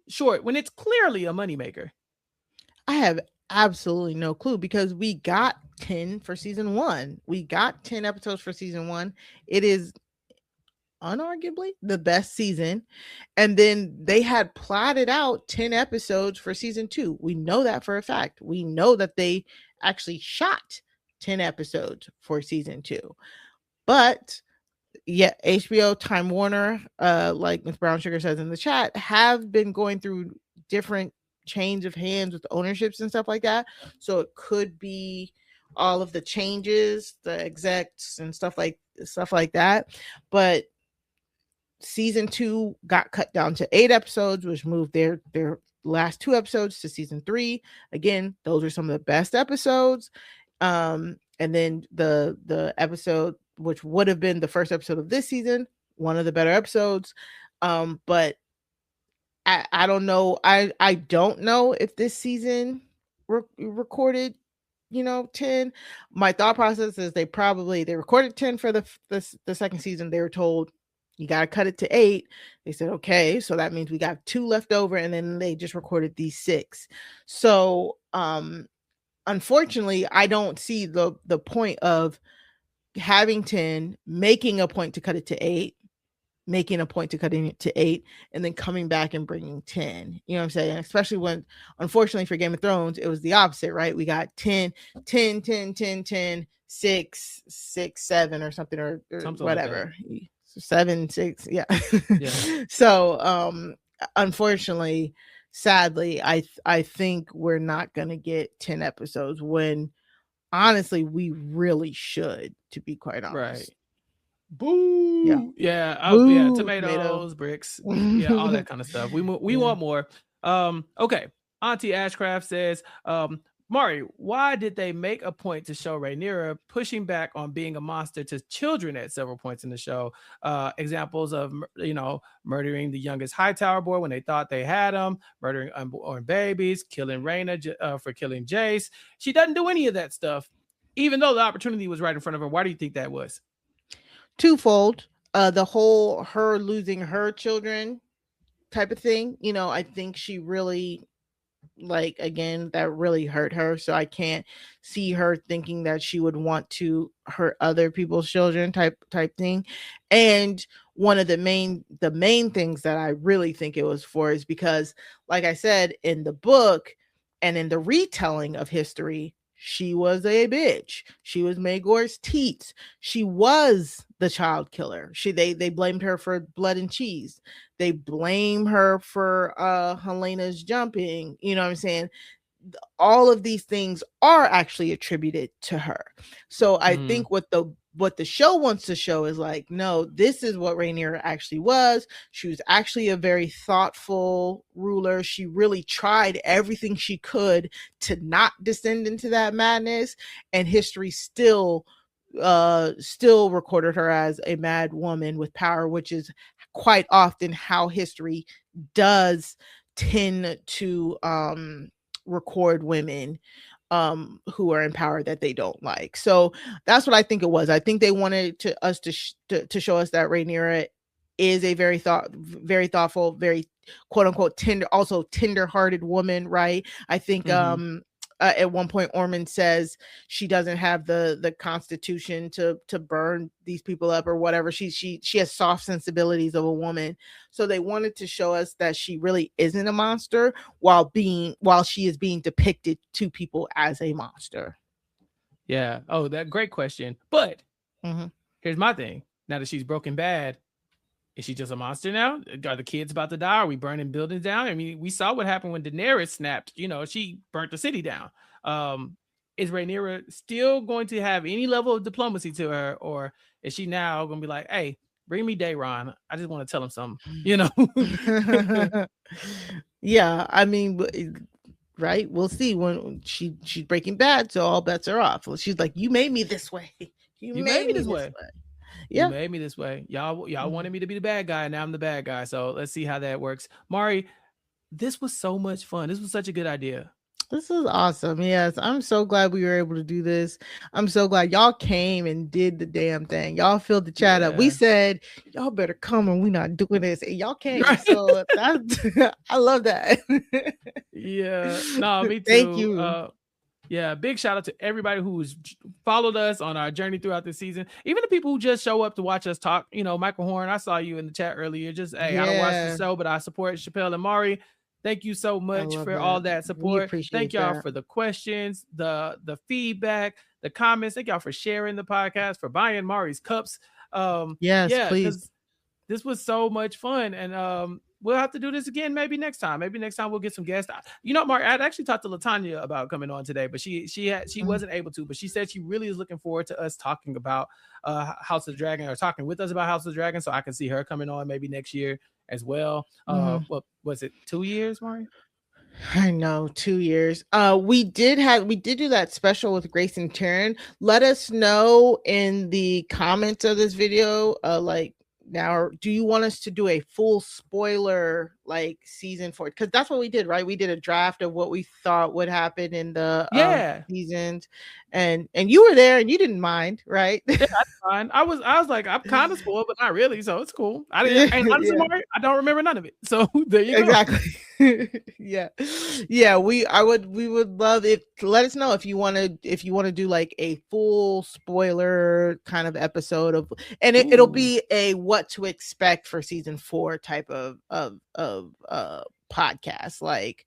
short when it's clearly a moneymaker? I have absolutely no clue, because we got 10 for season 1. We got 10 episodes for season 1. It is unarguably the best season. And then they had plotted out 10 episodes for season 2. We know that for a fact. We know that they actually shot 10 episodes for season 2. But yeah, HBO, Time Warner, like Ms. Brown Sugar says in the chat, have been going through different change of hands with ownerships and stuff like that. So it could be all of the changes, the execs and stuff like that. But season 2 got cut down to 8 episodes, which moved their last 2 episodes to season 3. Again, those are some of the best episodes. And then the episode, which would have been the first episode of this season, one of the better episodes. But I don't know. I don't know if this season recorded, 10. My thought process is they recorded 10 for the second season. They were told you got to cut it to 8. They said, okay, so that means we got 2 left over, and then they just recorded these 6. So, unfortunately, I don't see the point of having 10, making a point to cut it to 8, making a point to cutting it to 8, and then coming back and bringing 10. You know what I'm saying? Especially when, unfortunately for Game of Thrones, it was the opposite, right? We got 10, 10, 10, 10, 10, 6, 6, 7 or something, or whatever. Like 7, 6. Yeah. Yeah. So, unfortunately, sadly, I think we're not going to get 10 episodes when honestly we really should, to be quite honest. Right. Boo. Yeah. Boo, yeah. Tomatoes, bricks. Yeah. All that kind of stuff. We want more. Okay. Auntie Ashcraft says, Mari, why did they make a point to show Rhaenyra pushing back on being a monster to children at several points in the show? Examples of, murdering the youngest Hightower boy when they thought they had him, murdering unborn babies, killing Rhaena for killing Jace. She doesn't do any of that stuff, even though the opportunity was right in front of her. Why do you think that was? Twofold. The whole her losing her children type of thing. I think she really, again, that really hurt her. So I can't see her thinking that she would want to hurt other people's children type thing. And one of the main things that I really think it was for is because, like I said, in the book and in the retelling of history, she was a bitch. She was Maegor's teats. She was the child killer. They blamed her for blood and cheese. They blame her for Helena's jumping. You know what I'm saying? All of these things are actually attributed to her. So I think what the show wants to show is no, this is what Rhaenyra actually was. She was actually a very thoughtful ruler. She really tried everything she could to not descend into that madness, and history still recorded her as a mad woman with power, which is quite often how history does tend to record women who are in power that they don't like. So that's what I think it was. I think they wanted us to show us that Rhaenyra is a very thoughtful, very quote unquote tender-hearted woman, right? I think at one point Ormond says she doesn't have the constitution to burn these people up or whatever. She has soft sensibilities of a woman. So they wanted to show us that she really isn't a monster while she is being depicted to people as a monster. Yeah. Oh, that great question. But here's my thing. Now that she's broken bad, is she just a monster now? Are the kids about to die? Are we burning buildings down? I mean, we saw what happened when Daenerys snapped. She burnt the city down. Is Rhaenyra still going to have any level of diplomacy to her, or is she now going to be like, hey, bring me Daeron. I just want to tell him something, Yeah, I mean, right? We'll see when she's breaking bad, so all bets are off. She's like, you made me this way. You made me this way. Yeah. You made me this way. Y'all wanted me to be the bad guy, and now I'm the bad guy. So let's see how that works. Mari, this was so much fun. This was such a good idea. This is awesome. Yes, I'm so glad we were able to do this. I'm so glad y'all came and did the damn thing. Y'all filled the chat up. We said, y'all better come and we're not doing this. And y'all came. So I love that. Yeah. No, me too. Thank you. Yeah, big shout out to everybody who's followed us on our journey throughout this season. Even the people who just show up to watch us talk. Michael Horn, I saw you in the chat earlier. Just, hey, I don't watch the show, but I support Chappell and Mari. Thank you so much for all that support. Thank y'all for the questions, the feedback, the comments. Thank y'all for sharing the podcast, for buying Mari's cups. Yes, please. This was so much fun, and we'll have to do this again maybe next time. Maybe next time we'll get some guests. Mari, I'd actually talked to LaTanya about coming on today, but she wasn't able to. But she said she really is looking forward to us talking about House of the Dragon, or talking with us about House of the Dragon. So I can see her coming on maybe next year as well. What was it, 2 years, Mari? I know, 2 years. We did do that special with Grace and Taryn. Let us know in the comments of this video, now, do you want us to do a full spoiler like season 4, because that's what we did, right? We did a draft of what we thought would happen in the seasons, and you were there and you didn't mind, right? Yeah, that's fine. I was like, I'm kind of spoiled, but not really, so it's cool. I didn't, and honestly, Mari, I don't remember none of it. So there you go. Exactly. yeah. We would love if let us know if you want to do like a full spoiler kind of episode of, and it'll be a what to expect for season 4 type of podcast, like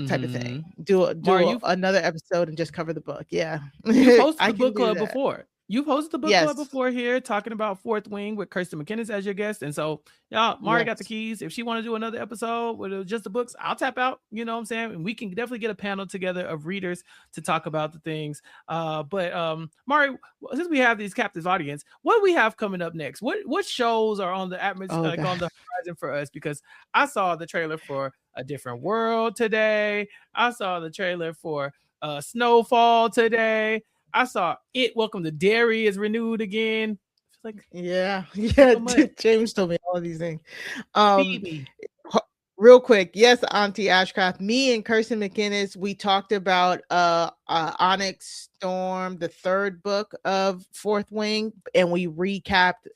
type of thing. Do another episode and just cover the book. Yeah. You hosted the book club before. You've hosted the book club before here, talking about Fourth Wing with Kirsten McInnes as your guest. And so, y'all, Mari got the keys. If she want to do another episode with just the books, I'll tap out. You know what I'm saying? And we can definitely get a panel together of readers to talk about the things. But Mari, since we have these captive audience, what do we have coming up next? What shows are on the atmosphere, on the horizon for us? Because I saw the trailer for A Different World today. I saw the trailer for Snowfall today. I saw it. Welcome to Derry is renewed again. It's like, yeah. James told me all of these things. Real quick, yes, Auntie Ashcraft. Me and Kirsten McInnes, we talked about Onyx Storm, the 3rd book of Fourth Wing, and we recapped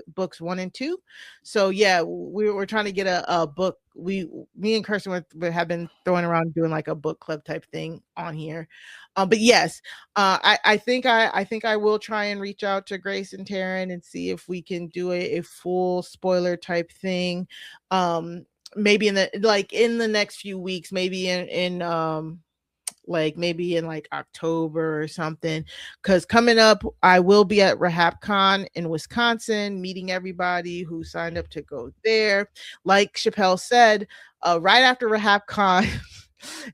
books 1 and 2. So yeah, we're trying to get a book. Me and Kirsten have been throwing around doing like a book club type thing on here. But yes, I think I will try and reach out to Grace and Taryn and see if we can do a full spoiler type thing. Maybe in the next few weeks, maybe in October or something, because coming up I will be at RehapCon in Wisconsin, meeting everybody who signed up to go there. Like Chappell said, right after RehapCon,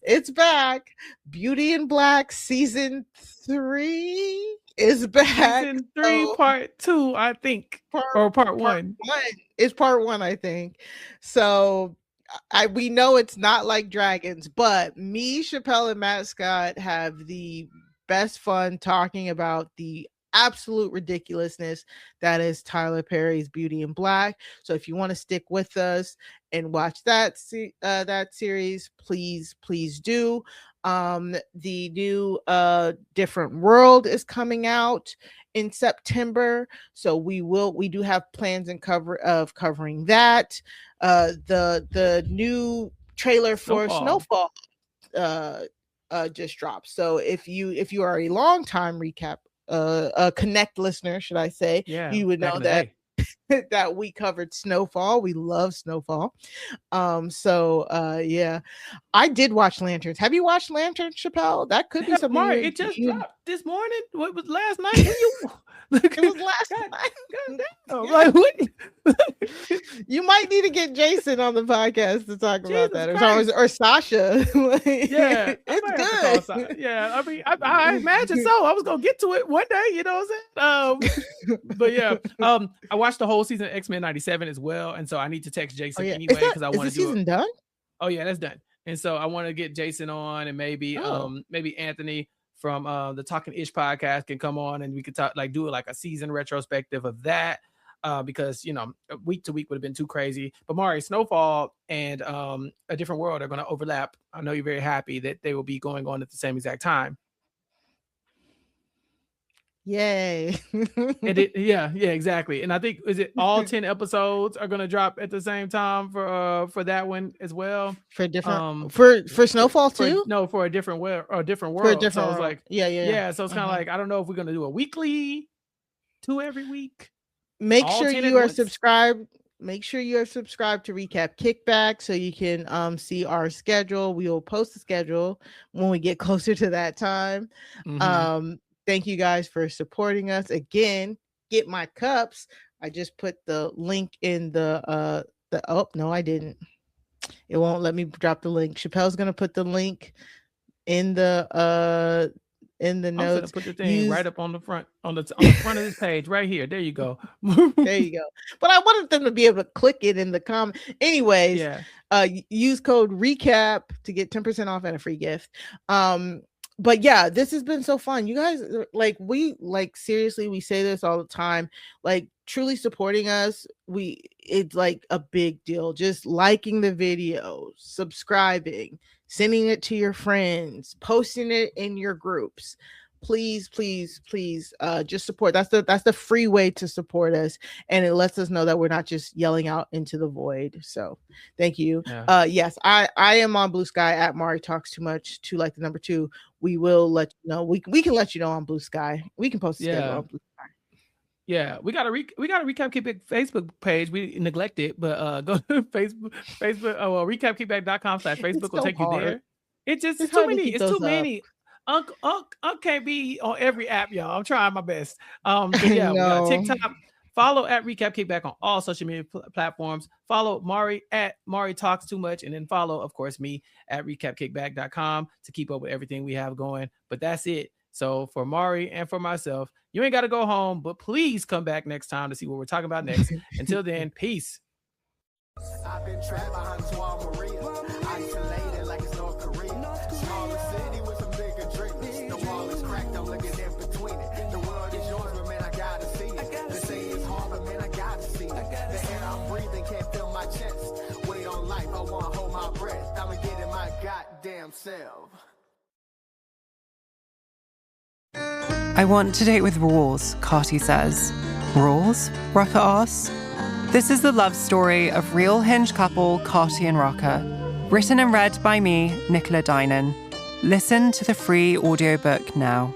it's back. Beauty in Black season 3 is back. Season 3 part 2, I think, or part 1. It's part 1, I think. So we know it's not like dragons, but me, Chappell, and Matt Scott have the best fun talking about the absolute ridiculousness that is Tyler Perry's Beauty in Black. So if you want to stick with us and watch that series, please do. The new Different World is coming out in September, so we do have plans and covering that. The new trailer for Snowfall just dropped. So if you are a long time recap Connect listener, should I say, you would know that that we covered Snowfall. We love Snowfall. Yeah, I did watch Lanterns. Have you watched Lanterns, Chappell? That could be something. Mari, it just dropped this morning. What was last night? It was last night. God damn. Like, you might need to get Jason on the podcast to talk about that, or Sasha. Yeah, it's good. Yeah, I mean, I imagine so. I was gonna get to it one day, you know what I'm saying? But yeah, I watched the whole season of X-Men 97 as well, and so I need to text Jason anyway because I want to do season done. Oh yeah, that's done. And so I want to get Jason on, and maybe Anthony from the Talking Ish podcast can come on, and we could talk, like, do it like a season retrospective of that, because week to week would have been too crazy. But Mari, Snowfall and A Different World are going to overlap. I know you're very happy that they will be going on at the same exact time. Yay. Yeah, exactly. And I think, is it all 10 episodes are going to drop at the same time for that one as well? For different for Snowfall too? For a different world. For a different world. So it's like, yeah. So it's kind of like, I don't know if we're going to do a weekly, 2 every week. Make sure you are subscribed. Make sure you are subscribed to Recap Kickback so you can see our schedule. We will post the schedule when we get closer to that time. Thank you guys for supporting us. Again, get my cups. I just put the link in the oh no, I didn't. It won't let me drop the link. Chappell's gonna put the link in the notes. Put the thing right up on the front on the front of this page right here. There you go. There you go. But I wanted them to be able to click it in the comment. Anyways, use code RECAP to get 10% off and a free gift. but yeah, this has been so fun. You guys, like, seriously, we say this all the time, like, truly supporting us. It's like a big deal. Just liking the video, subscribing, sending it to your friends, posting it in your groups. Please, just support. That's the free way to support us, and it lets us know that we're not just yelling out into the void. So thank you. Yeah. Yes, I am on Blue Sky at Mari Talks Too Much, to like the number 2. We will let you know. We can let you know on Blue Sky. We can post a schedule on Blue Sky. Yeah, we got a Recap Kickback Facebook page. We neglect it, but go to Facebook recapkickback.com/Facebook will take you there. It's too many. It's too many. Unc can't be on every app, y'all. I'm trying my best. But yeah, we got TikTok. Follow at Recap Kickback on all social media platforms. Follow Mari at Mari Talks Too Much, and then follow, of course, me at recapkickback.com to keep up with everything we have going. But that's it. So for Mari and for myself, you ain't got to go home, but please come back next time to see what we're talking about next. Until then, peace. I've been trapped behind Swamp Maria, isolated like it's North Korea. Smaller city with some bigger dreams. The wall is cracked, I'm looking in between it. The world is yours, but man, I gotta see it. They say it's hard, but man, I gotta see it. The air I'm breathing can't feel my chest. Wait on life, I wanna hold my breath. I'ma get in my goddamn self. I want to date with rules, Carty says. Rules? Rocker asks. This is the love story of real Hinge couple Carty and Rocker. Written and read by me, Nicola Dinan. Listen to the free audiobook now.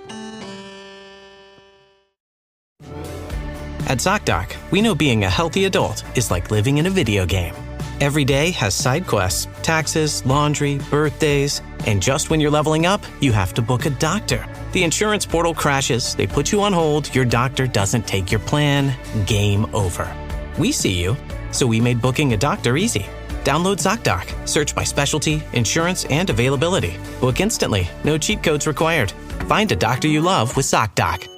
At ZocDoc, we know being a healthy adult is like living in a video game. Every day has side quests, taxes, laundry, birthdays, and just when you're leveling up, you have to book a doctor. The insurance portal crashes, they put you on hold, your doctor doesn't take your plan, game over. We see you, so we made booking a doctor easy. Download ZocDoc, search by specialty, insurance, and availability. Book instantly, no cheat codes required. Find a doctor you love with ZocDoc.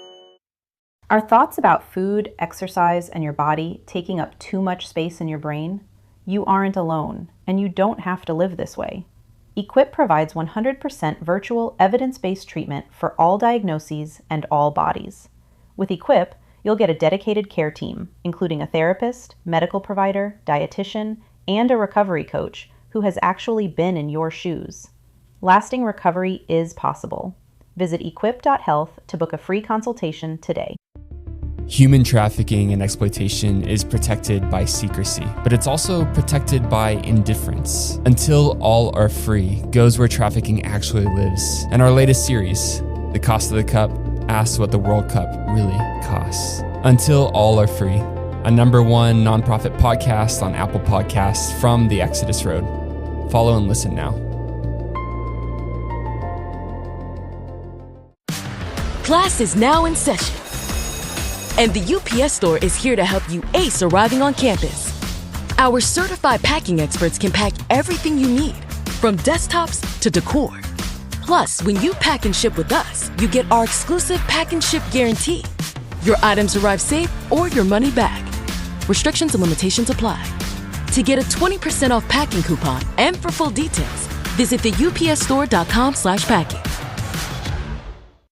Are thoughts about food, exercise, and your body taking up too much space in your brain? You aren't alone, and you don't have to live this way. Equip provides 100% virtual, evidence-based treatment for all diagnoses and all bodies. With Equip, you'll get a dedicated care team, including a therapist, medical provider, dietitian, and a recovery coach who has actually been in your shoes. Lasting recovery is possible. Visit equip.health to book a free consultation today. Human trafficking and exploitation is protected by secrecy, but it's also protected by indifference. Until All Are Free goes where trafficking actually lives. And our latest series, The Cost of the Cup, asks what the World Cup really costs. Until All Are Free, a #1 nonprofit podcast on Apple Podcasts from the Exodus Road. Follow and listen now. Class is now in session. And the UPS Store is here to help you ace arriving on campus. Our certified packing experts can pack everything you need, from desktops to decor. Plus, when you pack and ship with us, you get our exclusive pack and ship guarantee. Your items arrive safe or your money back. Restrictions and limitations apply. To get a 20% off packing coupon and for full details, visit theupsstore.com/packing.